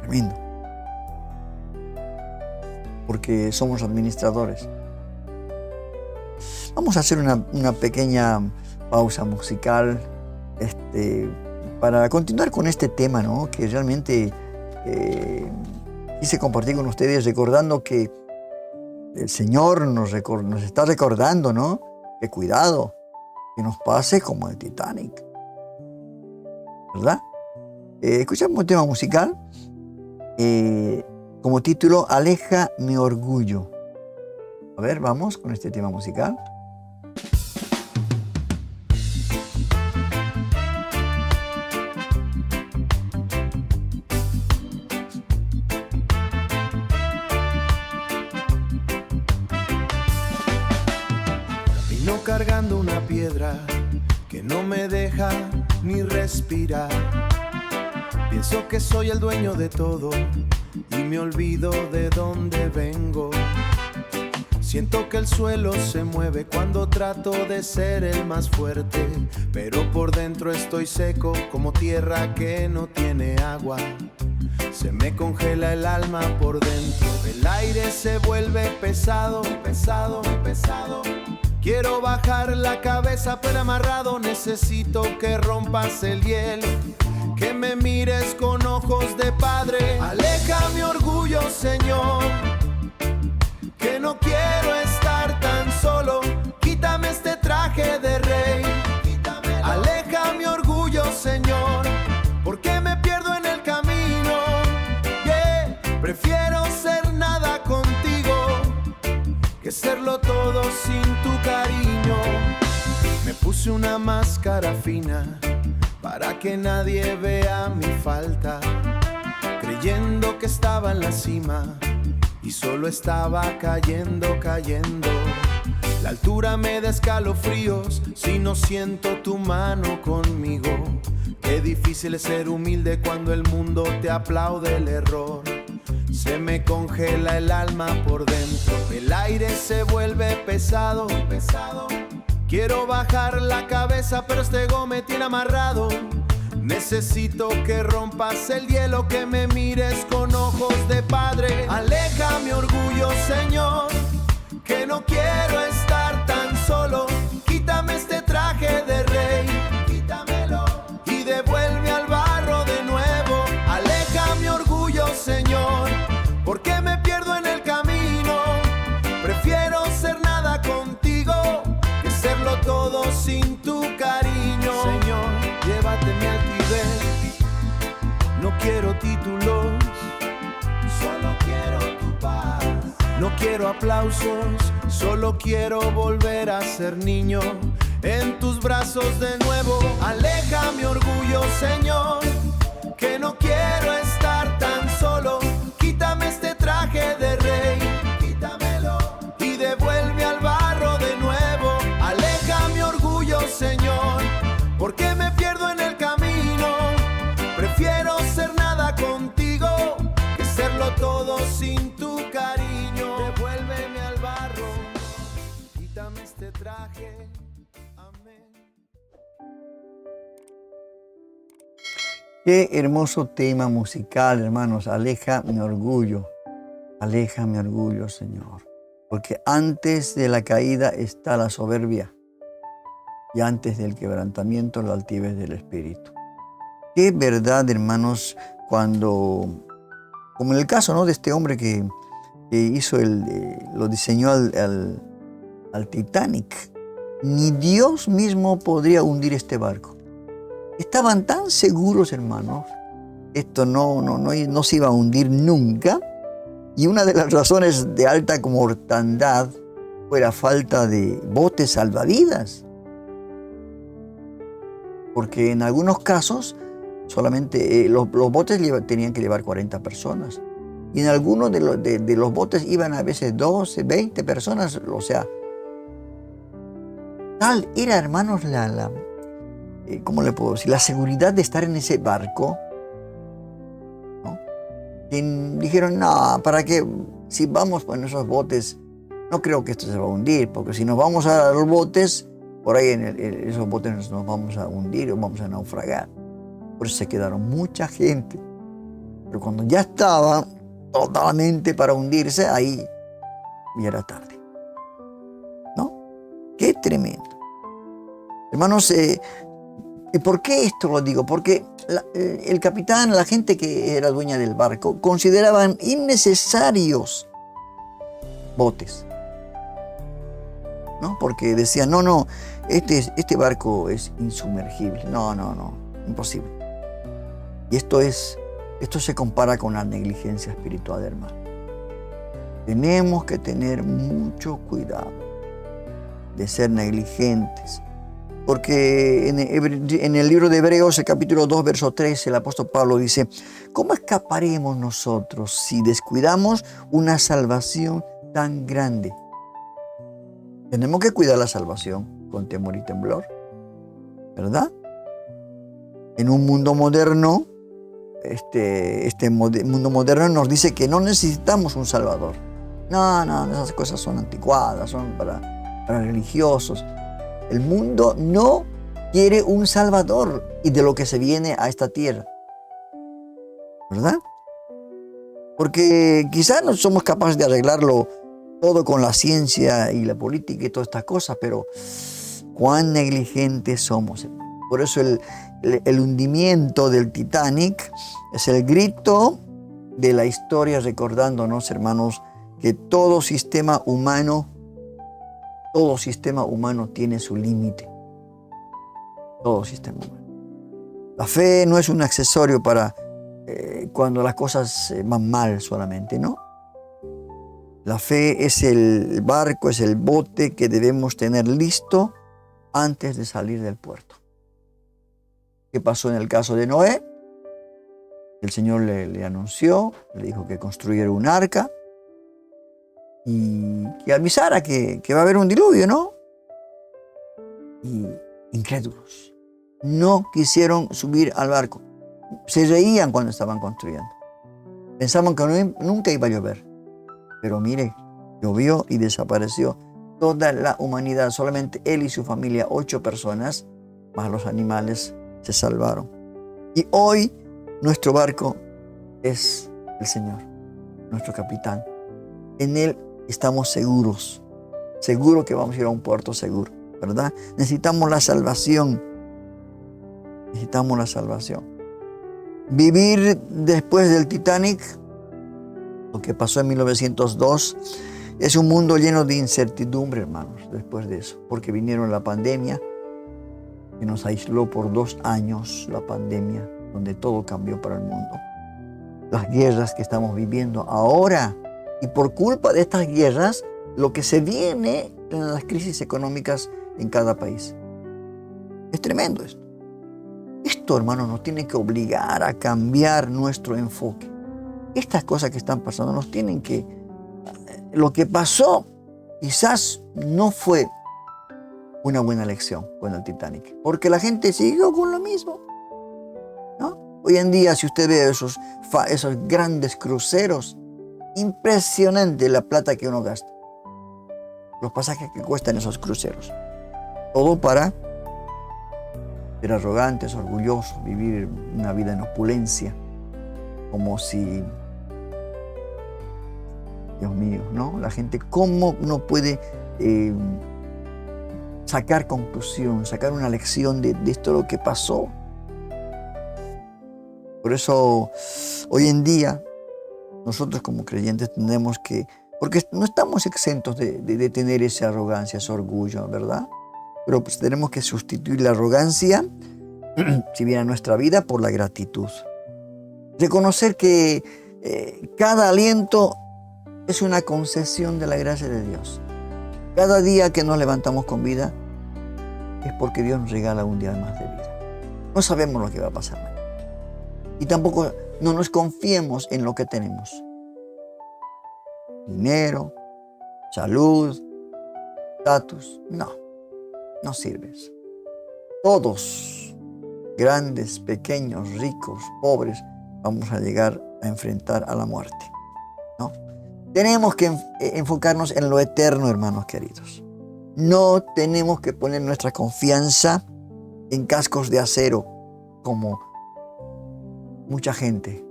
Tremendo. Porque somos administradores. Vamos a hacer una pequeña pausa musical para continuar con este tema, ¿no? Que realmente quise compartir con ustedes, recordando que el Señor nos está recordando, ¿no? Que cuidado, que nos pase como el Titanic, ¿verdad? Escuchamos un tema musical como título, Aleja mi orgullo. A ver, vamos con este tema musical. Camino cargando una piedra que no me deja ni respirar. Pienso que soy el dueño de todo y me olvido de dónde vengo. Siento que el suelo se mueve cuando trato de ser el más fuerte, pero por dentro estoy seco como tierra que no tiene agua. Se me congela el alma por dentro, el aire se vuelve pesado, pesado, pesado. Quiero bajar la cabeza pero amarrado, necesito que rompas el hielo, que me mires con ojos de padre. Aleja mi orgullo, Señor, que no quiero estar tan solo. Quítame este traje de rey, aleja mi orgullo, Señor, porque me pierdo en el camino. Yeah. Prefiero ser nada contigo que serlo todo sin tu cariño. Me puse una máscara fina para que nadie vea mi falta, creyendo que estaba en la cima y solo estaba cayendo. La altura me da escalofríos si no siento tu mano conmigo. Qué difícil es ser humilde cuando el mundo te aplaude el error. Se me congela el alma por dentro, el aire se vuelve pesado. Quiero bajar la cabeza pero este ego me tiene amarrado. Necesito que rompas el hielo, que me mires con ojos de padre. Aleja mi orgullo, Señor, que no quiero estar tan solo. Quítame este traje de rey, quítamelo y devuelve al barro de nuevo. Aleja mi orgullo, Señor, porque me pierdo en el camino. Prefiero ser nada contigo que serlo todo sin tu cariño. Señor, llévate mi altivez, no quiero títulos, solo quiero tu paz. No quiero aplausos, solo quiero volver a ser niño en tus brazos de nuevo. Aleja mi orgullo, Señor, que no quiero estar tan solo. Quítame este traje de rey, quítamelo y devuelve al barro de nuevo. Aleja mi orgullo, Señor, porque me pierdo en el camino. Prefiero ser nada contigo que serlo todo sin tu cariño. Devuélveme al barro, quítame este traje. Amén. Qué hermoso tema musical, hermanos. Aleja mi orgullo, Señor. Porque antes de la caída está la soberbia y antes del quebrantamiento la altivez del espíritu. Qué verdad, hermanos, cuando, como en el caso, ¿no?, de este hombre que hizo lo diseñó al Titanic. Ni Dios mismo podría hundir este barco. Estaban tan seguros, hermanos, esto no se iba a hundir nunca. Y una de las razones de alta mortandad fue la falta de botes salvavidas. Porque en algunos casos solamente los botes tenían que llevar 40 personas. Y en algunos de los botes iban a veces 12, 20 personas. O sea, tal era, hermanos, ¿cómo le puedo decir? La seguridad de estar en ese barco, ¿no? Y dijeron, no, ¿para qué? Si vamos en esos botes, no creo que esto se va a hundir, porque si nos vamos a los botes, por ahí en esos botes nos vamos a hundir o vamos a naufragar. Por eso se quedaron mucha gente. Pero cuando ya estaba totalmente para hundirse, ahí ya era tarde. ¿No? Qué tremendo. Hermanos, ¿y por qué esto lo digo? Porque el capitán, la gente que era dueña del barco, consideraban innecesarios botes, ¿no? Porque decían, no, este barco es insumergible. No, imposible. Y esto se compara con la negligencia espiritual, hermano. Tenemos que tener mucho cuidado de ser negligentes. Porque en el libro de Hebreos, el capítulo 2, verso 13, el apóstol Pablo dice, ¿cómo escaparemos nosotros si descuidamos una salvación tan grande? Tenemos que cuidar la salvación con temor y temblor, ¿verdad? En un mundo moderno, este mundo moderno nos dice que no necesitamos un salvador. No, esas cosas son anticuadas, son para religiosos. El mundo no quiere un salvador y de lo que se viene a esta tierra, ¿verdad? Porque quizás no somos capaces de arreglarlo todo con la ciencia y la política y todas estas cosas, pero cuán negligentes somos. Por eso el hundimiento del Titanic es el grito de la historia, recordándonos, hermanos, que todo sistema humano tiene su límite. Todo sistema humano. La fe no es un accesorio para cuando las cosas van mal solamente, ¿no? La fe es el barco, es el bote que debemos tener listo antes de salir del puerto. ¿Qué pasó en el caso de Noé? El Señor le anunció, le dijo que construyera un arca y que avisara que va a haber un diluvio, ¿no? Y incrédulos no quisieron subir al barco. Se reían cuando estaban construyendo. Pensaban que nunca iba a llover. Pero mire, llovió y desapareció toda la humanidad. Solamente él y su familia, 8 personas, más los animales, se salvaron. Y hoy nuestro barco es el Señor, nuestro capitán. En Él estamos seguros. Seguro que vamos a ir a un puerto seguro, ¿verdad? Necesitamos la salvación. Necesitamos la salvación. Vivir después del Titanic, lo que pasó en 1902, es un mundo lleno de incertidumbre, hermanos, después de eso. Porque vinieron la pandemia, que nos aisló por 2 años, la pandemia, donde todo cambió para el mundo. Las guerras que estamos viviendo ahora, y por culpa de estas guerras, lo que se viene en las crisis económicas en cada país. Es tremendo esto. Esto, hermano, nos tiene que obligar a cambiar nuestro enfoque. Estas cosas que están pasando nos tienen que... Lo que pasó quizás no fue una buena lección con el Titanic, porque la gente siguió con lo mismo, ¿no? Hoy en día, si usted ve esos grandes cruceros, impresionante la plata que uno gasta. Los pasajes que cuestan esos cruceros. Todo para ser arrogantes, orgullosos, vivir una vida en opulencia, como si... Dios mío, ¿no? La gente, ¿cómo no puede sacar conclusión, sacar una lección de esto lo que pasó? Por eso, hoy en día, nosotros como creyentes tenemos que, porque no estamos exentos de tener esa arrogancia, ese orgullo, ¿verdad? Pero pues tenemos que sustituir la arrogancia, si viene a nuestra vida, por la gratitud. Reconocer que cada aliento es una concesión de la gracia de Dios. Cada día que nos levantamos con vida es porque Dios nos regala un día más de vida. No sabemos lo que va a pasar mañana. Y tampoco no nos confiemos en lo que tenemos. Dinero, salud, estatus. No sirve eso. Todos, grandes, pequeños, ricos, pobres, vamos a llegar a enfrentar a la muerte, ¿no? Tenemos que enfocarnos en lo eterno, hermanos queridos. No tenemos que poner nuestra confianza en cascos de acero, como mucha gente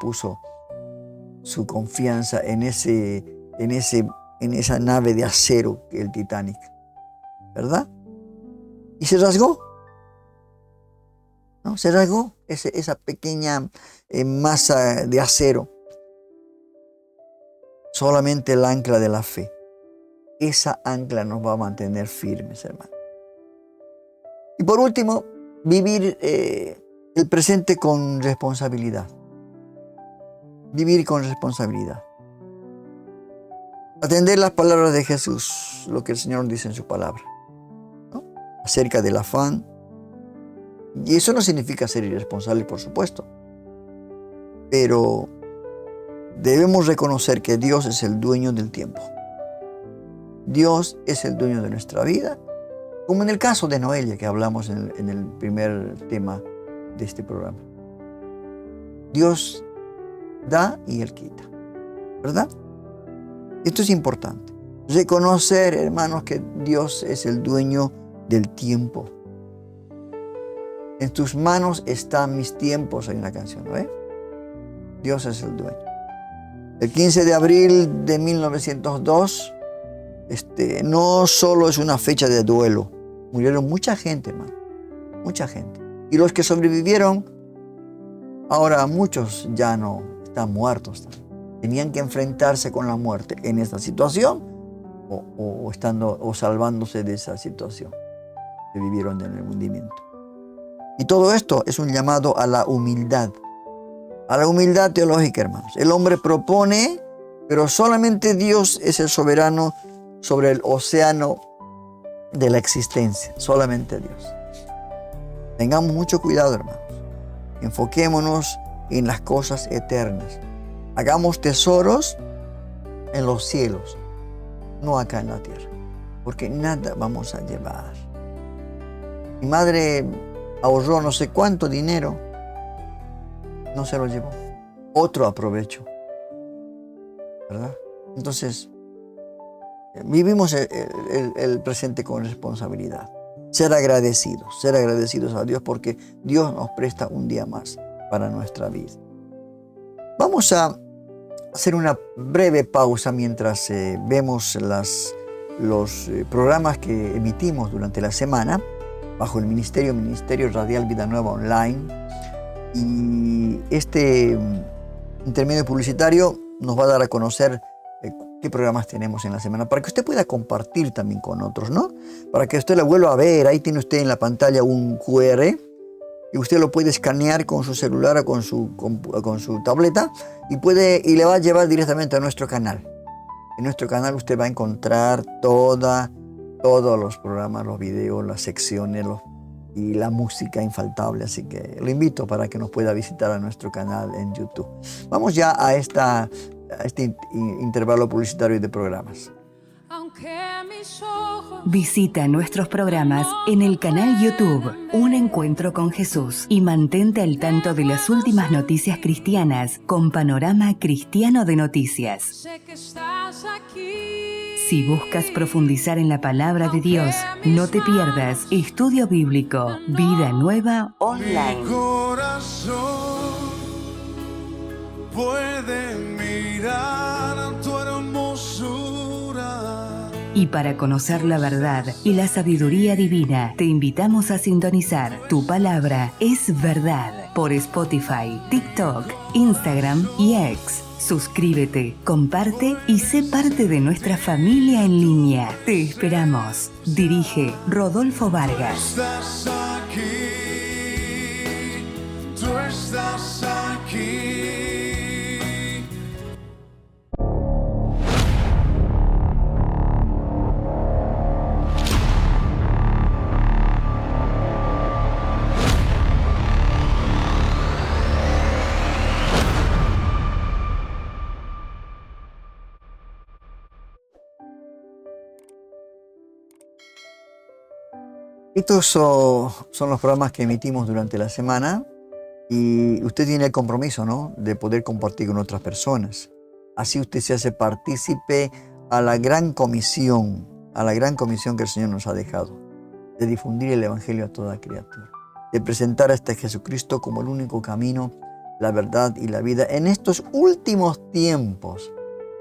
puso su confianza en esa nave de acero, que es el Titanic, ¿verdad? Y se rasgó, ¿no? Se rasgó esa pequeña masa de acero. Solamente el ancla de la fe. Esa ancla nos va a mantener firmes, hermano. Y por último, vivir el presente con responsabilidad. Vivir con responsabilidad. Atender las palabras de Jesús, lo que el Señor dice en su palabra, ¿no? Acerca del afán. Y eso no significa ser irresponsable, por supuesto. Pero debemos reconocer que Dios es el dueño del tiempo. Dios es el dueño de nuestra vida, como en el caso de Noelia, que hablamos en el primer tema de este programa. Dios da y Él quita, ¿verdad? Esto es importante. Reconocer, hermanos, que Dios es el dueño del tiempo. En tus manos están mis tiempos, hay una canción, ¿no? Dios es el dueño. El 15 de abril de 1902 no solo es una fecha de duelo, murieron mucha gente, hermano, mucha gente. Y los que sobrevivieron, ahora muchos ya no están muertos. Tenían que enfrentarse con la muerte en esta situación o salvándose de esa situación que vivieron en el hundimiento. Y todo esto es un llamado a la humildad teológica, hermanos. El hombre propone, pero solamente Dios es el soberano sobre el océano de la existencia, solamente Dios. Tengamos mucho cuidado, hermanos. Enfoquémonos en las cosas eternas. Hagamos tesoros en los cielos, no acá en la tierra, porque nada vamos a llevar. Mi madre ahorró no sé cuánto dinero, no se lo llevó. Otro aprovechó, ¿verdad? Entonces, vivimos el presente con responsabilidad. Ser agradecidos a Dios porque Dios nos presta un día más para nuestra vida. Vamos a hacer una breve pausa mientras vemos los programas que emitimos durante la semana bajo el Ministerio Radial Vida Nueva Online. Y este intermedio publicitario nos va a dar a conocer qué programas tenemos en la semana, para que usted pueda compartir también con otros, ¿no? Para que usted lo vuelva a ver. Ahí tiene usted en la pantalla un QR y usted lo puede escanear con su celular o con su tableta y le va a llevar directamente a nuestro canal. En nuestro canal usted va a encontrar todos los programas, los videos, las secciones y la música infaltable. Así que lo invito para que nos pueda visitar a nuestro canal en YouTube. Vamos ya a este intervalo publicitario de programas. Visita nuestros programas en el canal YouTube Un Encuentro con Jesús y mantente al tanto de las últimas noticias cristianas con Panorama Cristiano de Noticias. Si buscas profundizar en la palabra de Dios, no te pierdas Estudio Bíblico Vida Nueva Online. Mi corazón puede mirar tu hermosura. Y para conocer la verdad y la sabiduría divina, te invitamos a sintonizar Tu Palabra es Verdad por Spotify, TikTok, Instagram y X. Suscríbete, comparte y sé parte de nuestra familia en línea. Te esperamos. Dirige Rodolfo Vargas. Tú estás aquí. Estos son los programas que emitimos durante la semana y usted tiene el compromiso, ¿no?, de poder compartir con otras personas. Así usted se hace partícipe a la gran comisión que el Señor nos ha dejado, de difundir el Evangelio a toda criatura, de presentar a este Jesucristo como el único camino, la verdad y la vida en estos últimos tiempos.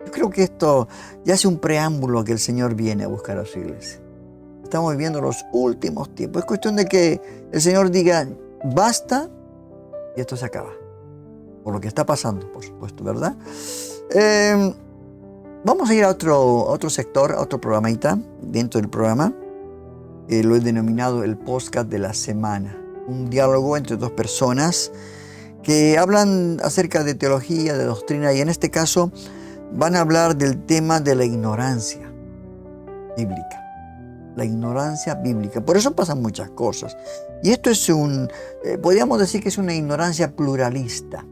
Yo creo que esto ya es un preámbulo a que el Señor viene a buscar a su iglesia. Estamos viviendo los últimos tiempos. Es cuestión de que el Señor diga, basta, y esto se acaba. Por lo que está pasando, por supuesto, ¿verdad? Vamos a ir a otro sector, a otro programita dentro del programa. Lo he denominado el podcast de la semana. Un diálogo entre dos personas que hablan acerca de teología, de doctrina, y en este caso van a hablar del tema de la ignorancia bíblica. La ignorancia bíblica. Por eso pasan muchas cosas. Y esto es podríamos decir que es una ignorancia pluralista.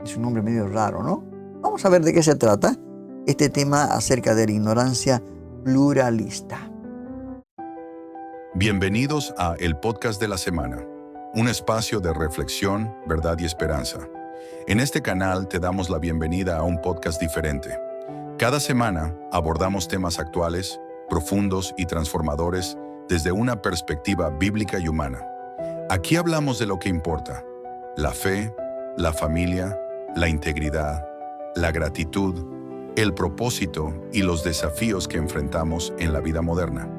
Es un nombre medio raro, ¿no? Vamos a ver de qué se trata este tema acerca de la ignorancia pluralista. Bienvenidos a El Podcast de la Semana, un espacio de reflexión, verdad y esperanza. En este canal te damos la bienvenida a un podcast diferente. Cada semana abordamos temas actuales, profundos y transformadores desde una perspectiva bíblica y humana. Aquí hablamos de lo que importa: la fe, la familia, la integridad, la gratitud, el propósito y los desafíos que enfrentamos en la vida moderna.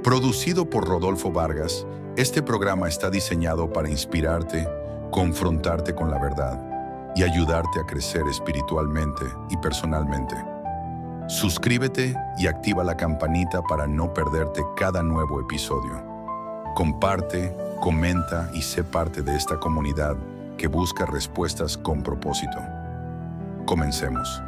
Producido por Rodolfo Vargas, este programa está diseñado para inspirarte, confrontarte con la verdad y ayudarte a crecer espiritualmente y personalmente. Suscríbete y activa la campanita para no perderte cada nuevo episodio. Comparte, comenta y sé parte de esta comunidad que busca respuestas con propósito. Comencemos.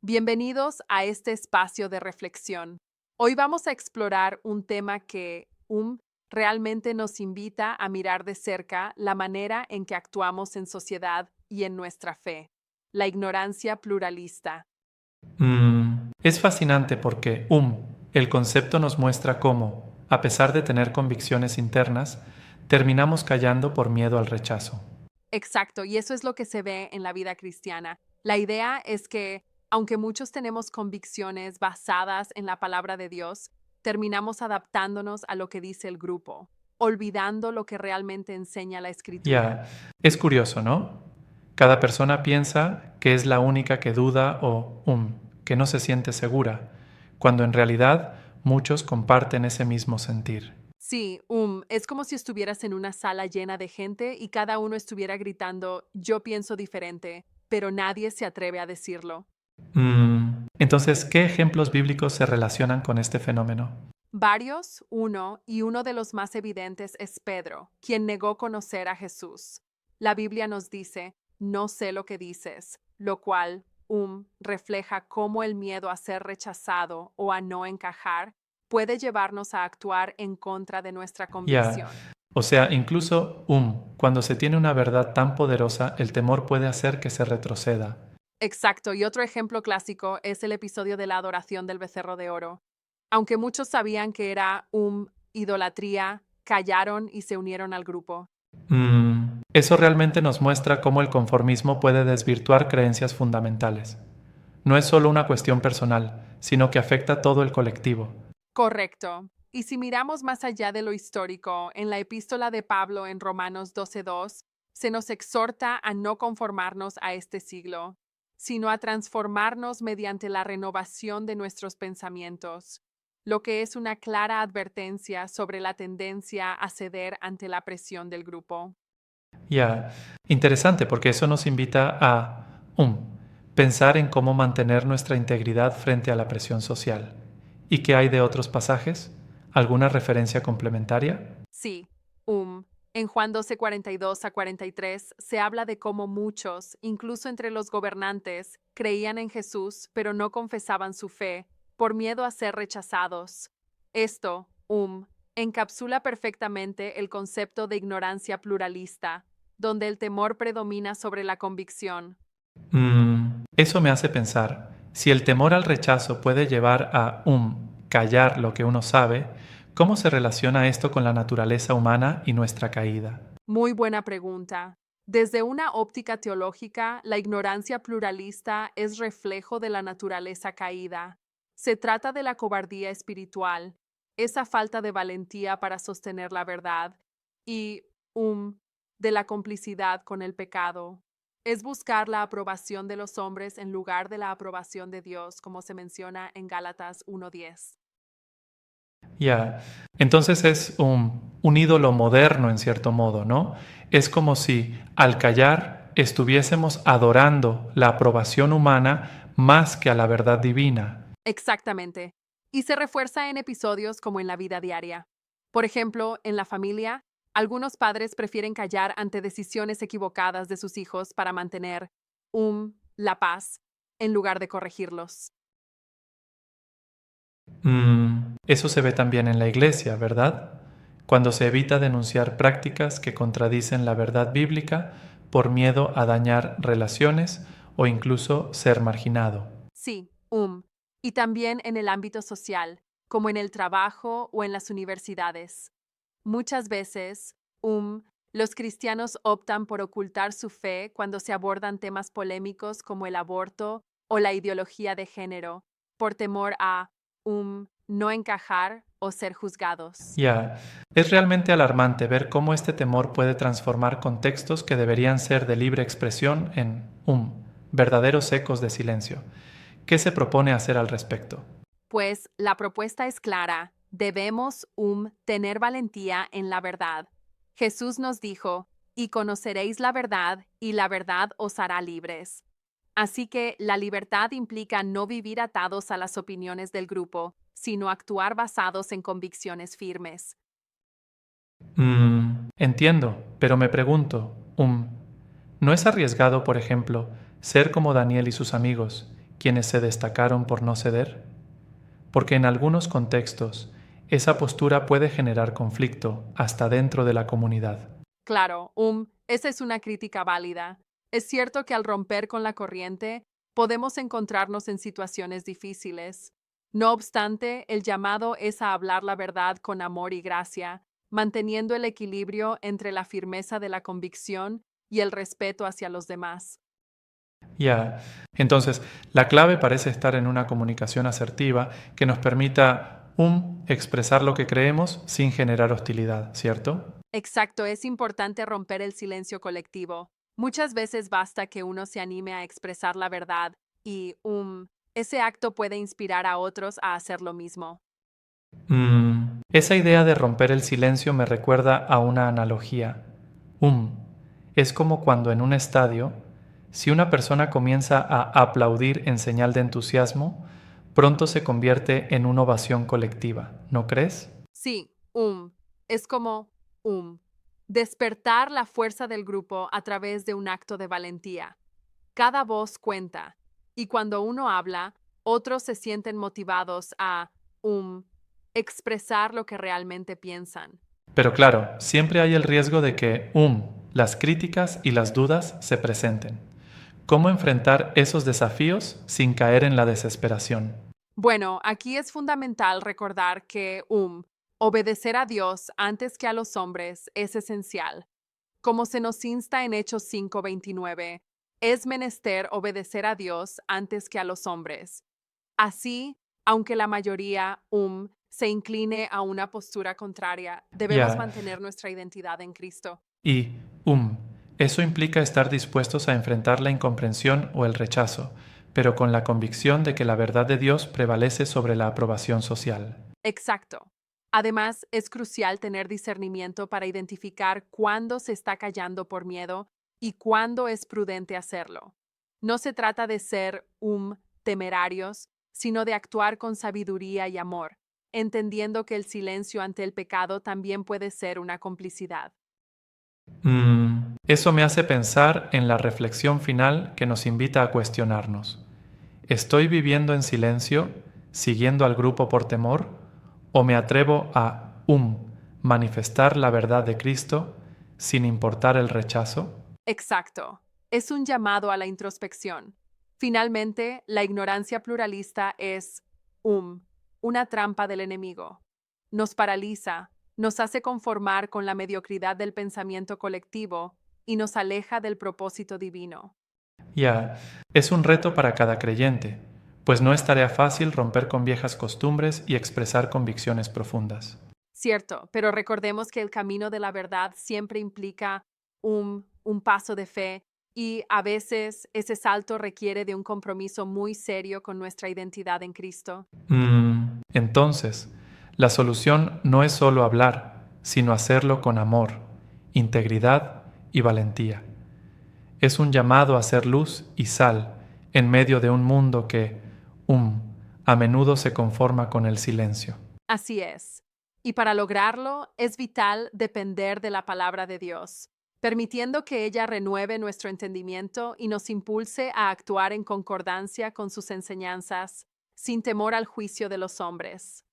Bienvenidos a este espacio de reflexión. Hoy vamos a explorar un tema que realmente nos invita a mirar de cerca la manera en que actuamos en sociedad y en nuestra fe, la ignorancia pluralista. Es fascinante porque, el concepto nos muestra cómo, a pesar de tener convicciones internas, terminamos callando por miedo al rechazo. Exacto, y eso es lo que se ve en la vida cristiana. La idea es que, aunque muchos tenemos convicciones basadas en la palabra de Dios, terminamos adaptándonos a lo que dice el grupo, olvidando lo que realmente enseña la Escritura. Es curioso, ¿no? Cada persona piensa que es la única que duda o, que no se siente segura, cuando en realidad muchos comparten ese mismo sentir. Sí, es como si estuvieras en una sala llena de gente y cada uno estuviera gritando, yo pienso diferente, pero nadie se atreve a decirlo. Entonces, ¿qué ejemplos bíblicos se relacionan con este fenómeno? Varios, uno de los más evidentes es Pedro, quien negó conocer a Jesús. La Biblia nos dice, no sé lo que dices, lo cual, refleja cómo el miedo a ser rechazado o a no encajar puede llevarnos a actuar en contra de nuestra convicción. O sea, incluso, cuando se tiene una verdad tan poderosa, el temor puede hacer que se retroceda. Exacto, y otro ejemplo clásico es el episodio de la adoración del becerro de oro. Aunque muchos sabían que era idolatría, callaron y se unieron al grupo. Eso realmente nos muestra cómo el conformismo puede desvirtuar creencias fundamentales. No es solo una cuestión personal, sino que afecta a todo el colectivo. Correcto. Y si miramos más allá de lo histórico, en la epístola de Pablo en Romanos 12:2, se nos exhorta a no conformarnos a este siglo, sino a transformarnos mediante la renovación de nuestros pensamientos, lo que es una clara advertencia sobre la tendencia a ceder ante la presión del grupo. Interesante, porque eso nos invita a pensar en cómo mantener nuestra integridad frente a la presión social. ¿Y qué hay de otros pasajes? ¿Alguna referencia complementaria? Sí, en Juan 12:42-43 se habla de cómo muchos, incluso entre los gobernantes, creían en Jesús, pero no confesaban su fe, por miedo a ser rechazados. Esto, encapsula perfectamente el concepto de ignorancia pluralista, donde el temor predomina sobre la convicción. Eso me hace pensar, si el temor al rechazo puede llevar a callar lo que uno sabe, ¿cómo se relaciona esto con la naturaleza humana y nuestra caída? Muy buena pregunta. Desde una óptica teológica, la ignorancia pluralista es reflejo de la naturaleza caída. Se trata de la cobardía espiritual, esa falta de valentía para sostener la verdad y, de la complicidad con el pecado. Es buscar la aprobación de los hombres en lugar de la aprobación de Dios, como se menciona en Gálatas 1:10. Entonces es un ídolo moderno en cierto modo, ¿no? Es como si al callar estuviésemos adorando la aprobación humana más que a la verdad divina. Exactamente. Y se refuerza en episodios como en la vida diaria. Por ejemplo, en la familia, algunos padres prefieren callar ante decisiones equivocadas de sus hijos para mantener la paz en lugar de corregirlos. Eso se ve también en la iglesia, ¿verdad? Cuando se evita denunciar prácticas que contradicen la verdad bíblica por miedo a dañar relaciones o incluso ser marginado. Sí, y también en el ámbito social, como en el trabajo o en las universidades. Muchas veces, los cristianos optan por ocultar su fe cuando se abordan temas polémicos como el aborto o la ideología de género, por temor a, no encajar o ser juzgados. Ya, es realmente alarmante ver cómo este temor puede transformar contextos que deberían ser de libre expresión en verdaderos ecos de silencio. ¿Qué se propone hacer al respecto? Pues la propuesta es clara. Debemos tener valentía en la verdad. Jesús nos dijo, y conoceréis la verdad, y la verdad os hará libres. Así que la libertad implica no vivir atados a las opiniones del grupo, sino actuar basados en convicciones firmes. Entiendo, pero me pregunto, ¿no es arriesgado, por ejemplo, ser como Daniel y sus amigos, quienes se destacaron por no ceder? Porque en algunos contextos, esa postura puede generar conflicto hasta dentro de la comunidad. Claro, esa es una crítica válida. Es cierto que al romper con la corriente, podemos encontrarnos en situaciones difíciles. No obstante, el llamado es a hablar la verdad con amor y gracia, manteniendo el equilibrio entre la firmeza de la convicción y el respeto hacia los demás. Ya, entonces, la clave parece estar en una comunicación asertiva que nos permita, expresar lo que creemos sin generar hostilidad, ¿cierto? Exacto, es importante romper el silencio colectivo. Muchas veces basta que uno se anime a expresar la verdad y, ese acto puede inspirar a otros a hacer lo mismo. Esa idea de romper el silencio me recuerda a una analogía. Es como cuando en un estadio, si una persona comienza a aplaudir en señal de entusiasmo, pronto se convierte en una ovación colectiva, ¿no crees? Sí, es como, despertar la fuerza del grupo a través de un acto de valentía. Cada voz cuenta, y cuando uno habla, otros se sienten motivados a, expresar lo que realmente piensan. Pero claro, siempre hay el riesgo de que, las críticas y las dudas se presenten. ¿Cómo enfrentar esos desafíos sin caer en la desesperación? Bueno, aquí es fundamental recordar que, obedecer a Dios antes que a los hombres es esencial. Como se nos insta en Hechos 5:29, es menester obedecer a Dios antes que a los hombres. Así, aunque la mayoría, se incline a una postura contraria, debemos mantener nuestra identidad en Cristo. Y, eso implica estar dispuestos a enfrentar la incomprensión o el rechazo, pero con la convicción de que la verdad de Dios prevalece sobre la aprobación social. Exacto. Además, es crucial tener discernimiento para identificar cuándo se está callando por miedo y cuándo es prudente hacerlo. No se trata de ser, temerarios, sino de actuar con sabiduría y amor, entendiendo que el silencio ante el pecado también puede ser una complicidad. Eso me hace pensar en la reflexión final que nos invita a cuestionarnos. ¿Estoy viviendo en silencio, siguiendo al grupo por temor? ¿O me atrevo a, manifestar la verdad de Cristo sin importar el rechazo? Exacto. Es un llamado a la introspección. Finalmente, la ignorancia pluralista es, una trampa del enemigo. Nos paraliza, nos hace conformar con la mediocridad del pensamiento colectivo y nos aleja del propósito divino. Es un reto para cada creyente, pues no es tarea fácil romper con viejas costumbres y expresar convicciones profundas. Cierto, pero recordemos que el camino de la verdad siempre implica un paso de fe y a veces ese salto requiere de un compromiso muy serio con nuestra identidad en Cristo. Entonces, la solución no es solo hablar, sino hacerlo con amor, integridad y valentía. Es un llamado a ser luz y sal en medio de un mundo que, a menudo se conforma con el silencio. Así es. Y para lograrlo, es vital depender de la palabra de Dios, permitiendo que ella renueve nuestro entendimiento y nos impulse a actuar en concordancia con sus enseñanzas, sin temor al juicio de los hombres.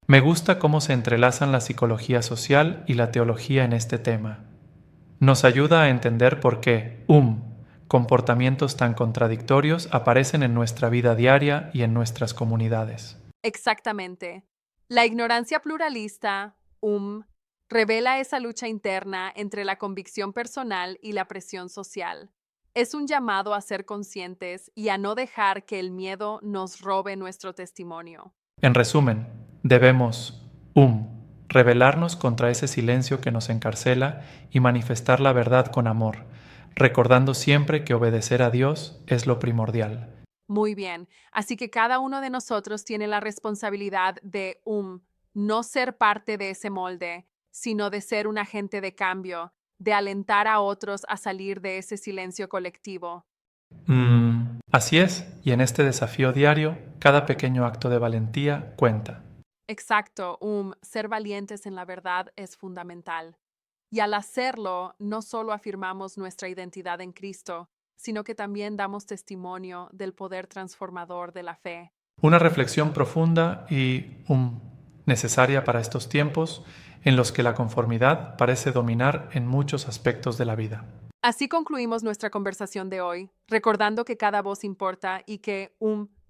Me gusta cómo se entrelazan la psicología social y la teología en este tema. Nos ayuda a entender por qué, comportamientos tan contradictorios aparecen en nuestra vida diaria y en nuestras comunidades. Exactamente. La ignorancia pluralista, revela esa lucha interna entre la convicción personal y la presión social. Es un llamado a ser conscientes y a no dejar que el miedo nos robe nuestro testimonio. En resumen, Debemos, rebelarnos contra ese silencio que nos encarcela y manifestar la verdad con amor, recordando siempre que obedecer a Dios es lo primordial. Muy bien, así que cada uno de nosotros tiene la responsabilidad de no ser parte de ese molde, sino de ser un agente de cambio, de alentar a otros a salir de ese silencio colectivo. Así es, y en este desafío diario, cada pequeño acto de valentía cuenta. Exacto, ser valientes en la verdad es fundamental. Y al hacerlo, no solo afirmamos nuestra identidad en Cristo, sino que también damos testimonio del poder transformador de la fe. Una reflexión profunda y necesaria para estos tiempos en los que la conformidad parece dominar en muchos aspectos de la vida. Así concluimos nuestra conversación de hoy, recordando que cada voz importa y que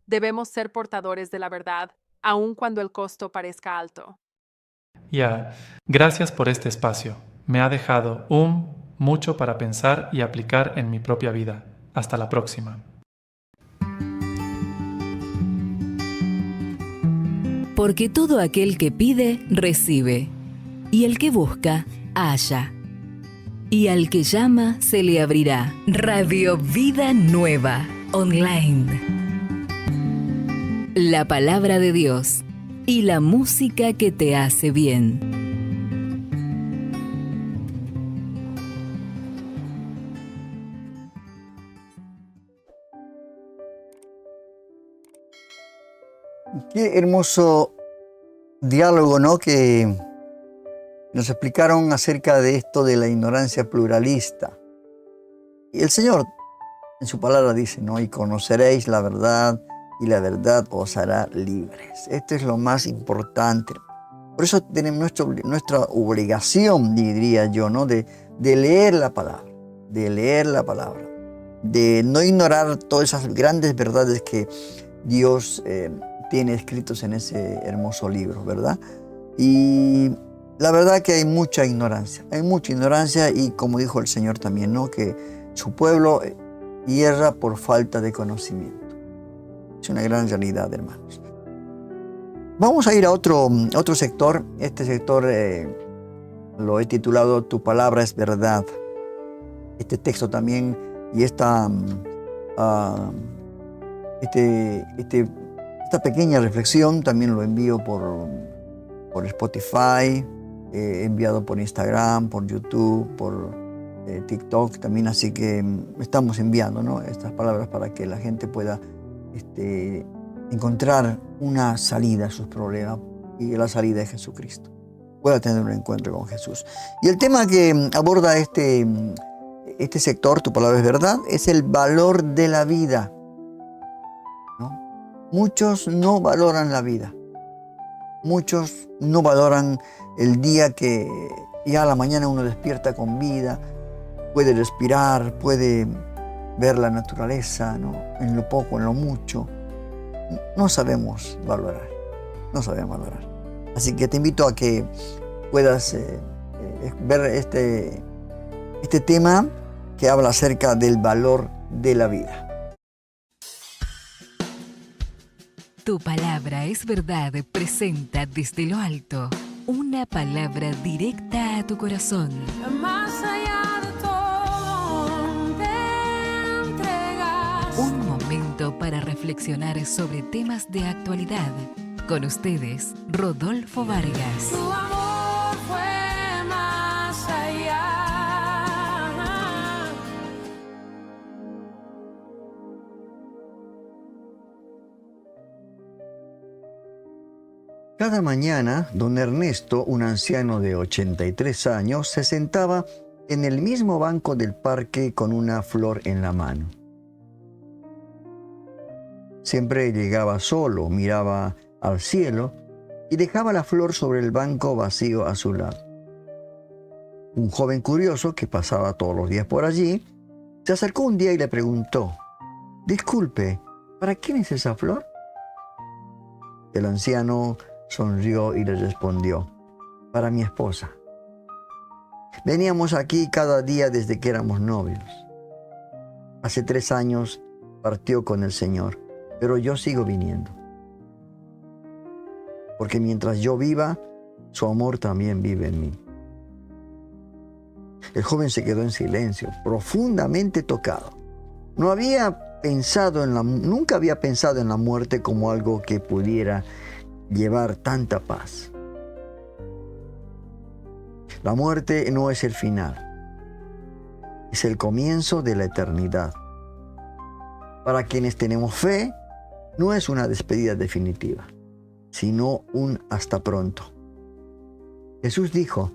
debemos ser portadores de la verdad, aun cuando el costo parezca alto. Gracias por este espacio. Me ha dejado mucho para pensar y aplicar en mi propia vida. Hasta la próxima. Porque todo aquel que pide, recibe. Y el que busca, halla. Y al que llama, se le abrirá. Radio Vida Nueva, online. La palabra de Dios y la música que te hace bien. Qué hermoso diálogo, ¿no? Que nos explicaron acerca de esto de la ignorancia pluralista. Y el Señor en su palabra dice, ¿no? Y conoceréis la verdad y la verdad os hará libres. Esto es lo más importante. Por eso tenemos nuestra obligación, diría yo, ¿no? De leer la palabra, de no ignorar todas esas grandes verdades que Dios tiene escritos en ese hermoso libro, ¿verdad? Y la verdad que hay mucha ignorancia y como dijo el Señor también, ¿no? Que su pueblo hierra por falta de conocimiento. Es una gran realidad, hermanos. Vamos a ir a otro sector. Este sector lo he titulado Tu palabra es verdad. Este texto también y esta pequeña reflexión también lo envío por Spotify, enviado por Instagram, por YouTube, por TikTok también, así que estamos enviando, ¿no? Estas palabras para que la gente pueda encontrar una salida a sus problemas, y la salida es Jesucristo, pueda tener un encuentro con Jesús. Y el tema que aborda este sector, Tu palabra es verdad, es el valor de la vida, ¿no? Muchos no valoran la vida. Muchos no valoran el día que ya a la mañana uno despierta con vida, puede respirar, puede ver la naturaleza, ¿no? En lo poco, en lo mucho. No sabemos valorar. Así que te invito a que puedas ver este tema que habla acerca del valor de la vida. Tu palabra es verdad presenta desde lo alto una palabra directa a tu corazón. Más allá de todo, te entregas. Un momento para reflexionar sobre temas de actualidad. Con ustedes, Rodolfo Vargas. Tu amor fue más allá. Cada mañana, don Ernesto, un anciano de 83 años, se sentaba en el mismo banco del parque con una flor en la mano. Siempre llegaba solo, miraba al cielo y dejaba la flor sobre el banco vacío a su lado. Un joven curioso que pasaba todos los días por allí, se acercó un día y le preguntó, «Disculpe, ¿para quién es esa flor?» El anciano sonrió y le respondió, «Para mi esposa. Veníamos aquí cada día desde que éramos novios. Hace 3 años partió con el Señor, pero yo sigo viniendo. porque mientras yo viva, su amor también vive en mí. El joven se quedó en silencio, profundamente tocado. Nunca había pensado en la muerte como algo que pudiera llevar tanta paz. La muerte no es el final, es el comienzo de la eternidad. Para quienes tenemos fe, no es una despedida definitiva, sino un hasta pronto. Jesús dijo,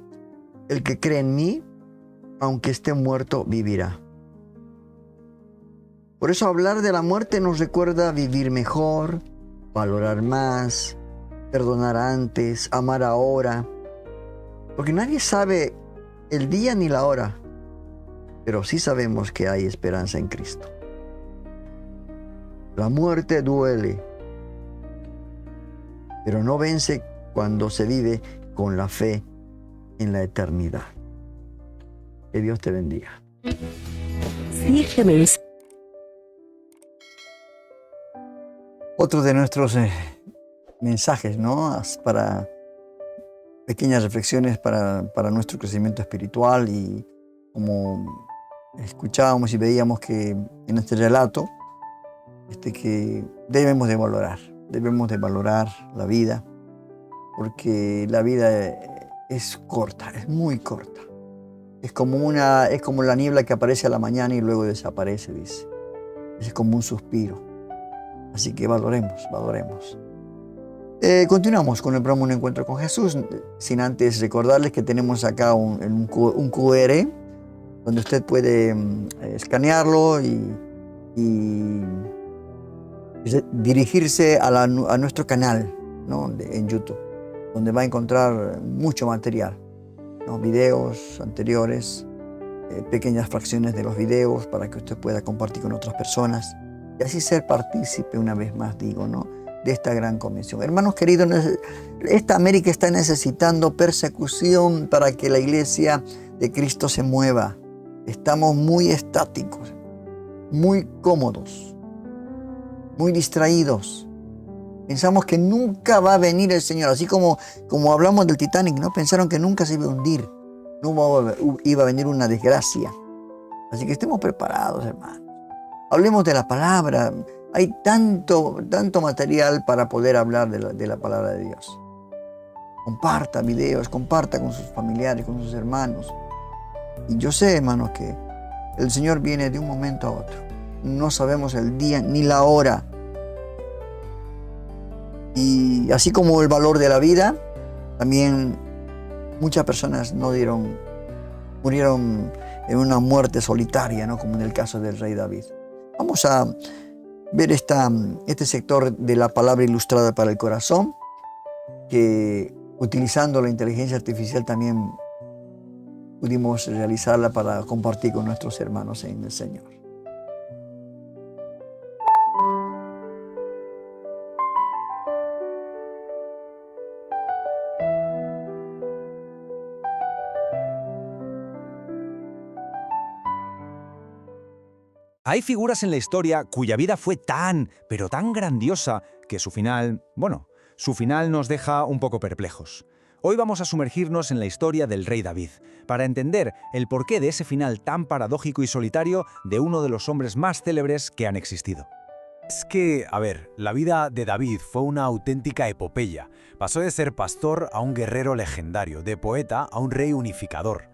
el que cree en mí, aunque esté muerto, vivirá. Por eso hablar de la muerte nos recuerda vivir mejor, valorar más, perdonar antes, amar ahora. Porque nadie sabe el día ni la hora, pero sí sabemos que hay esperanza en Cristo. La muerte duele, pero no vence cuando se vive con la fe en la eternidad. Que Dios te bendiga. Otro de nuestros mensajes, ¿no? Para pequeñas reflexiones para nuestro crecimiento espiritual, y como escuchábamos y veíamos que en este relato, que debemos de valorar la vida, porque la vida es corta, es muy corta. Es como la niebla que aparece a la mañana y luego desaparece, dice. Es como un suspiro. Así que valoremos. Continuamos con el programa Un Encuentro con Jesús, sin antes recordarles que tenemos acá un QR donde usted puede escanearlo y dirigirse a nuestro canal, ¿no? En YouTube, donde va a encontrar mucho material, ¿no? Videos anteriores, pequeñas fracciones de los videos para que usted pueda compartir con otras personas y así ser partícipe, una vez más digo, ¿no? De esta gran comisión. Hermanos queridos, esta América está necesitando persecución para que la iglesia de Cristo se mueva. Estamos muy estáticos, muy cómodos, muy distraídos. Pensamos que nunca va a venir el Señor, así como hablamos del Titanic, ¿no? Pensaron que nunca se iba a hundir, no iba a venir una desgracia. Así que estemos preparados, hermanos. Hablemos de la palabra. Hay tanto material para poder hablar de la palabra de Dios. Comparta videos, comparta con sus familiares, con sus hermanos. Y yo sé, hermanos, que el Señor viene de un momento a otro. No sabemos el día ni la hora. Y así como el valor de la vida, también muchas personas murieron en una muerte solitaria, ¿no? Como en el caso del rey David. Vamos a ver este sector de la palabra ilustrada para el corazón, que utilizando la inteligencia artificial también pudimos realizarla para compartir con nuestros hermanos en el Señor. Hay figuras en la historia cuya vida fue pero tan grandiosa, que su final nos deja un poco perplejos. Hoy vamos a sumergirnos en la historia del rey David, para entender el porqué de ese final tan paradójico y solitario de uno de los hombres más célebres que han existido. Es que, la vida de David fue una auténtica epopeya. Pasó de ser pastor a un guerrero legendario, de poeta a un rey unificador.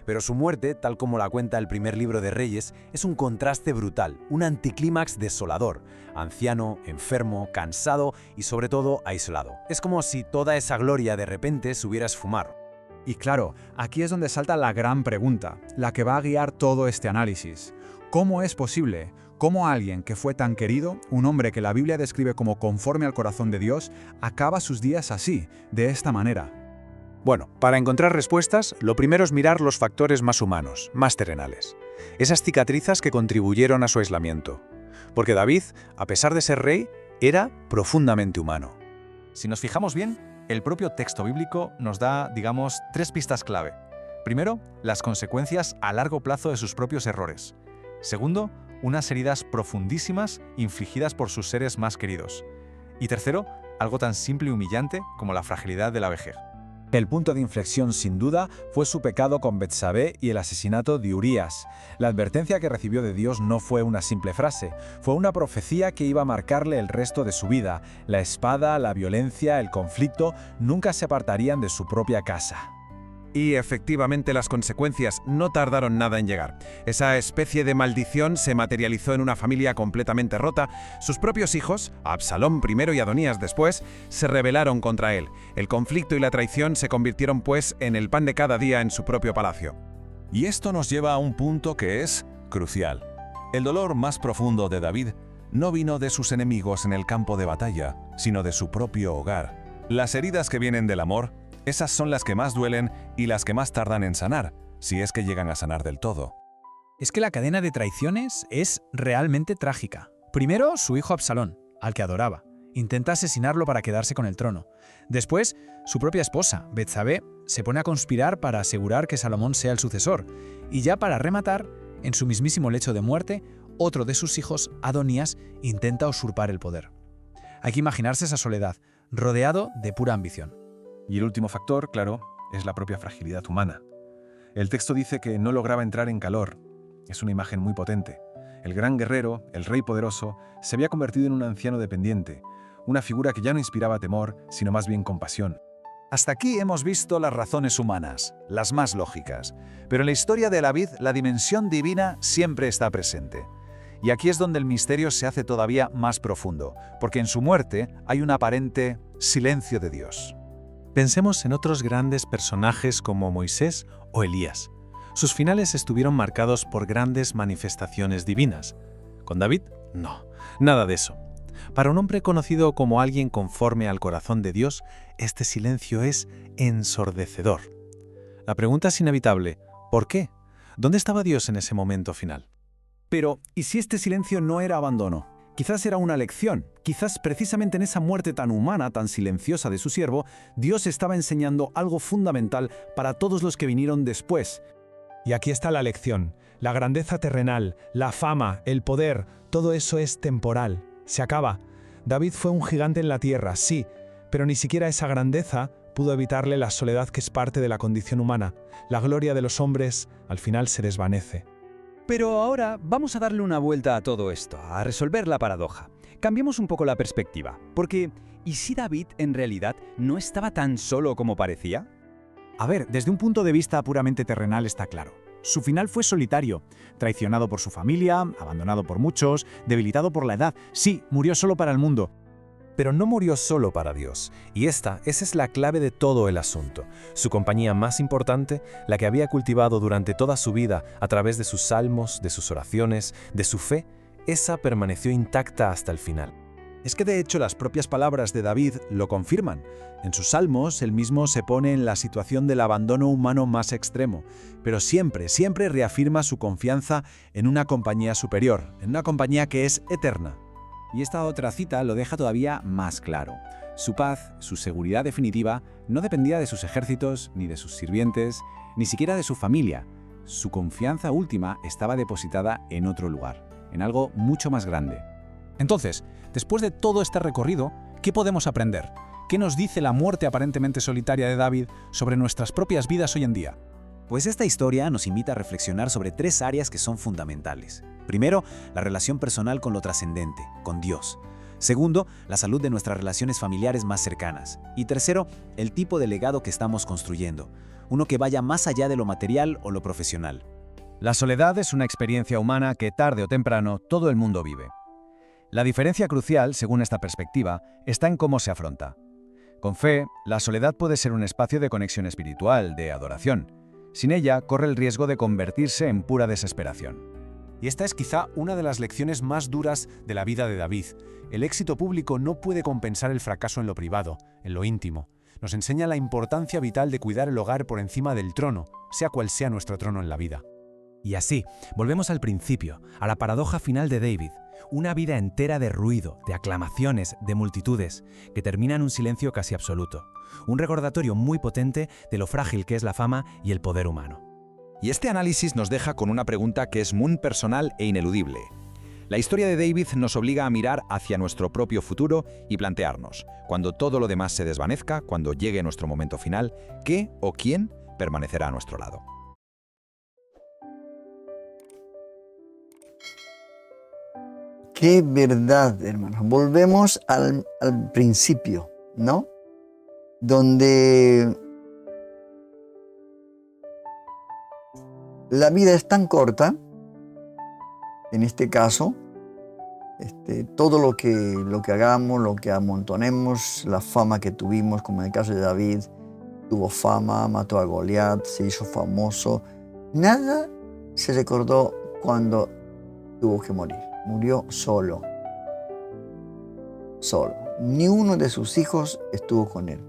Pero su muerte, tal como la cuenta el primer libro de Reyes, es un contraste brutal, un anticlímax desolador. Anciano, enfermo, cansado y sobre todo aislado. Es como si toda esa gloria de repente se hubiera esfumado. Y claro, aquí es donde salta la gran pregunta, la que va a guiar todo este análisis. ¿Cómo es posible? ¿Cómo alguien que fue tan querido, un hombre que la Biblia describe como conforme al corazón de Dios, acaba sus días así, de esta manera? Bueno, para encontrar respuestas, lo primero es mirar los factores más humanos, más terrenales. Esas cicatrices que contribuyeron a su aislamiento. Porque David, a pesar de ser rey, era profundamente humano. Si nos fijamos bien, el propio texto bíblico nos da, tres pistas clave. Primero, las consecuencias a largo plazo de sus propios errores. Segundo, unas heridas profundísimas infligidas por sus seres más queridos. Y tercero, algo tan simple y humillante como la fragilidad de la vejez. El punto de inflexión, sin duda, fue su pecado con Betsabé y el asesinato de Urías. La advertencia que recibió de Dios no fue una simple frase, fue una profecía que iba a marcarle el resto de su vida. La espada, la violencia, el conflicto nunca se apartarían de su propia casa. Y efectivamente las consecuencias no tardaron nada en llegar. Esa especie de maldición se materializó en una familia completamente rota. Sus propios hijos, Absalón primero y Adonías después, se rebelaron contra él. El conflicto y la traición se convirtieron pues en el pan de cada día en su propio palacio. Y esto nos lleva a un punto que es crucial. El dolor más profundo de David no vino de sus enemigos en el campo de batalla, sino de su propio hogar. Las heridas que vienen del amor, esas son las que más duelen y las que más tardan en sanar, si es que llegan a sanar del todo. Es que la cadena de traiciones es realmente trágica. Primero, su hijo Absalón, al que adoraba. Intenta asesinarlo para quedarse con el trono. Después, su propia esposa, Betsabé, se pone a conspirar para asegurar que Salomón sea el sucesor. Y ya para rematar, en su mismísimo lecho de muerte, otro de sus hijos, Adonías, intenta usurpar el poder. Hay que imaginarse esa soledad, rodeado de pura ambición. Y el último factor, claro, es la propia fragilidad humana. El texto dice que no lograba entrar en calor. Es una imagen muy potente. El gran guerrero, el rey poderoso, se había convertido en un anciano dependiente, una figura que ya no inspiraba temor, sino más bien compasión. Hasta aquí hemos visto las razones humanas, las más lógicas. Pero en la historia de David, la dimensión divina siempre está presente. Y aquí es donde el misterio se hace todavía más profundo, porque en su muerte hay un aparente silencio de Dios. Pensemos en otros grandes personajes como Moisés o Elías. Sus finales estuvieron marcados por grandes manifestaciones divinas. Con David, no, nada de eso. Para un hombre conocido como alguien conforme al corazón de Dios, este silencio es ensordecedor. La pregunta es inevitable: ¿por qué? ¿Dónde estaba Dios en ese momento final? Pero, ¿y si este silencio no era abandono? Quizás era una lección. Quizás precisamente en esa muerte tan humana, tan silenciosa de su siervo, Dios estaba enseñando algo fundamental para todos los que vinieron después. Y aquí está la lección. La grandeza terrenal, la fama, el poder, todo eso es temporal. Se acaba. David fue un gigante en la tierra, sí, pero ni siquiera esa grandeza pudo evitarle la soledad que es parte de la condición humana. La gloria de los hombres al final se desvanece. Pero ahora vamos a darle una vuelta a todo esto, a resolver la paradoja. Cambiemos un poco la perspectiva, porque ¿y si David en realidad no estaba tan solo como parecía? A ver, desde un punto de vista puramente terrenal está claro. Su final fue solitario, traicionado por su familia, abandonado por muchos, debilitado por la edad. Sí, murió solo para el mundo. Pero no murió solo para Dios, y esa es la clave de todo el asunto. Su compañía más importante, la que había cultivado durante toda su vida a través de sus salmos, de sus oraciones, de su fe, esa permaneció intacta hasta el final. Es que de hecho las propias palabras de David lo confirman. En sus salmos, él mismo se pone en la situación del abandono humano más extremo, pero siempre reafirma su confianza en una compañía superior, en una compañía que es eterna. Y esta otra cita lo deja todavía más claro. Su paz, su seguridad definitiva, no dependía de sus ejércitos, ni de sus sirvientes, ni siquiera de su familia. Su confianza última estaba depositada en otro lugar, en algo mucho más grande. Entonces, después de todo este recorrido, ¿qué podemos aprender? ¿Qué nos dice la muerte aparentemente solitaria de David sobre nuestras propias vidas hoy en día? Pues esta historia nos invita a reflexionar sobre 3 áreas que son fundamentales. Primero, la relación personal con lo trascendente, con Dios. Segundo, la salud de nuestras relaciones familiares más cercanas. Y tercero, el tipo de legado que estamos construyendo, uno que vaya más allá de lo material o lo profesional. La soledad es una experiencia humana que tarde o temprano todo el mundo vive. La diferencia crucial, según esta perspectiva, está en cómo se afronta. Con fe, la soledad puede ser un espacio de conexión espiritual, de adoración. Sin ella, corre el riesgo de convertirse en pura desesperación. Y esta es quizá una de las lecciones más duras de la vida de David. El éxito público no puede compensar el fracaso en lo privado, en lo íntimo. Nos enseña la importancia vital de cuidar el hogar por encima del trono, sea cual sea nuestro trono en la vida. Y así, volvemos al principio, a la paradoja final de David. Una vida entera de ruido, de aclamaciones, de multitudes, que termina en un silencio casi absoluto. Un recordatorio muy potente de lo frágil que es la fama y el poder humano. Y este análisis nos deja con una pregunta que es muy personal e ineludible. La historia de David nos obliga a mirar hacia nuestro propio futuro y plantearnos, cuando todo lo demás se desvanezca, cuando llegue nuestro momento final, ¿qué o quién permanecerá a nuestro lado? Qué verdad, hermanos. Volvemos al principio, ¿no? Donde la vida es tan corta, en este caso, todo lo que hagamos, lo que amontonemos, la fama que tuvimos, como en el caso de David, tuvo fama, mató a Goliat, se hizo famoso. Nada se recordó cuando tuvo que morir. Murió solo. Solo. Ni uno de sus hijos estuvo con él.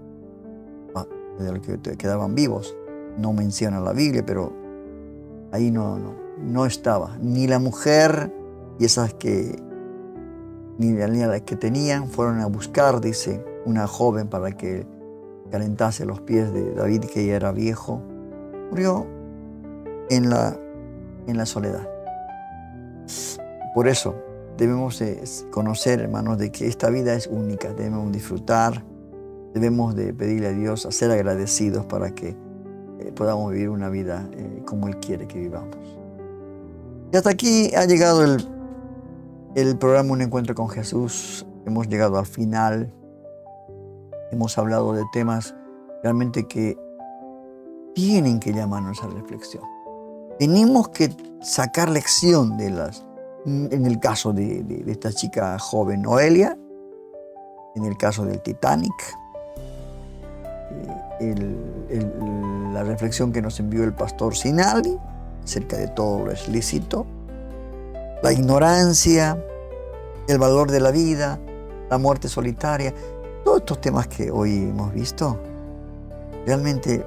De los que quedaban vivos. No menciona la Biblia, pero ahí no estaba. Ni la mujer y esas que ni las que tenían fueron a buscar, dice, una joven para que calentase los pies de David, que ya era viejo. Murió en la soledad. Por eso debemos conocer, hermanos, de que esta vida es única. Debemos disfrutar, debemos de pedirle a Dios a ser agradecidos para que podamos vivir una vida como Él quiere que vivamos. Y hasta aquí ha llegado el programa Un Encuentro con Jesús. Hemos llegado al final. Hemos hablado de temas realmente que tienen que llamarnos a reflexión. Tenemos que sacar lección en el caso de esta chica joven Noelia, en el caso del Titanic, la reflexión que nos envió el pastor Sinaldi acerca de todo lo explícito, la ignorancia, el valor de la vida, la muerte solitaria, todos estos temas que hoy hemos visto, realmente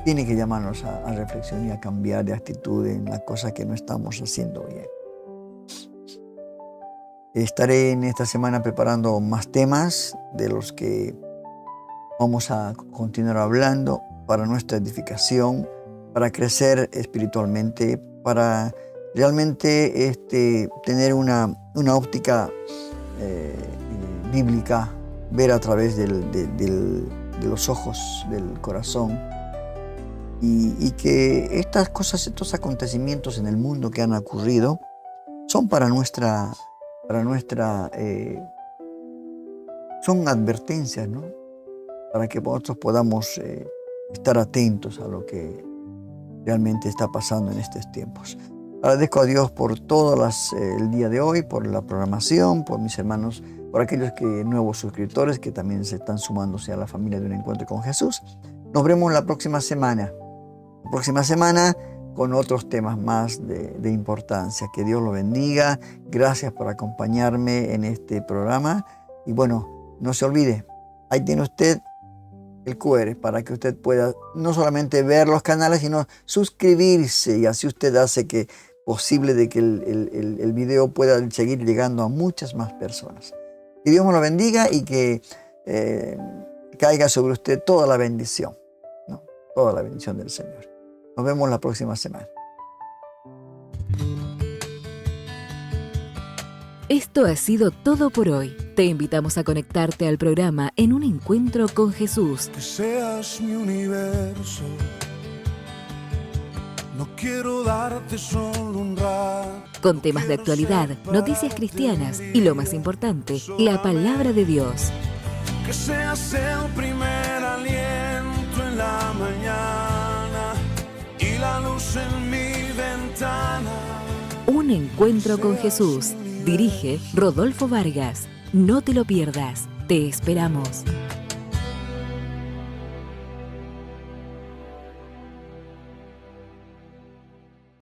tiene que llamarnos a reflexión y a cambiar de actitud en las cosas que no estamos haciendo bien. Estaré en esta semana preparando más temas de los que vamos a continuar hablando para nuestra edificación, para crecer espiritualmente, para realmente tener una óptica bíblica, ver a través de los ojos del corazón. Y que estas cosas, estos acontecimientos en el mundo que han ocurrido son son advertencias, ¿no? Para que nosotros podamos estar atentos a lo que realmente está pasando en estos tiempos. Agradezco a Dios por todo el día de hoy, por la programación, por mis hermanos, por aquellos nuevos suscriptores que también se están sumándose a la familia de Un Encuentro con Jesús. Nos vemos la próxima semana. La próxima semana con otros temas más de importancia. Que Dios lo bendiga. Gracias por acompañarme en este programa. Y bueno, no se olvide, ahí tiene usted el QR para que usted pueda no solamente ver los canales, sino suscribirse. Y así usted hace que posible de que el video pueda seguir llegando a muchas más personas. Que Dios me lo bendiga y que caiga sobre usted toda la bendición, ¿no? Toda la bendición del Señor. Nos vemos la próxima semana. Esto ha sido todo por hoy. Te invitamos a conectarte al programa En un Encuentro con Jesús. Que seas mi universo. No quiero darte solo un rato. Con temas de actualidad, noticias cristianas y lo más importante, la palabra de Dios. Que seas el primer aliento en la mañana y la luz en mi ventana. Un Encuentro con Jesús. Dirige Rodolfo Vargas. No te lo pierdas. Te esperamos.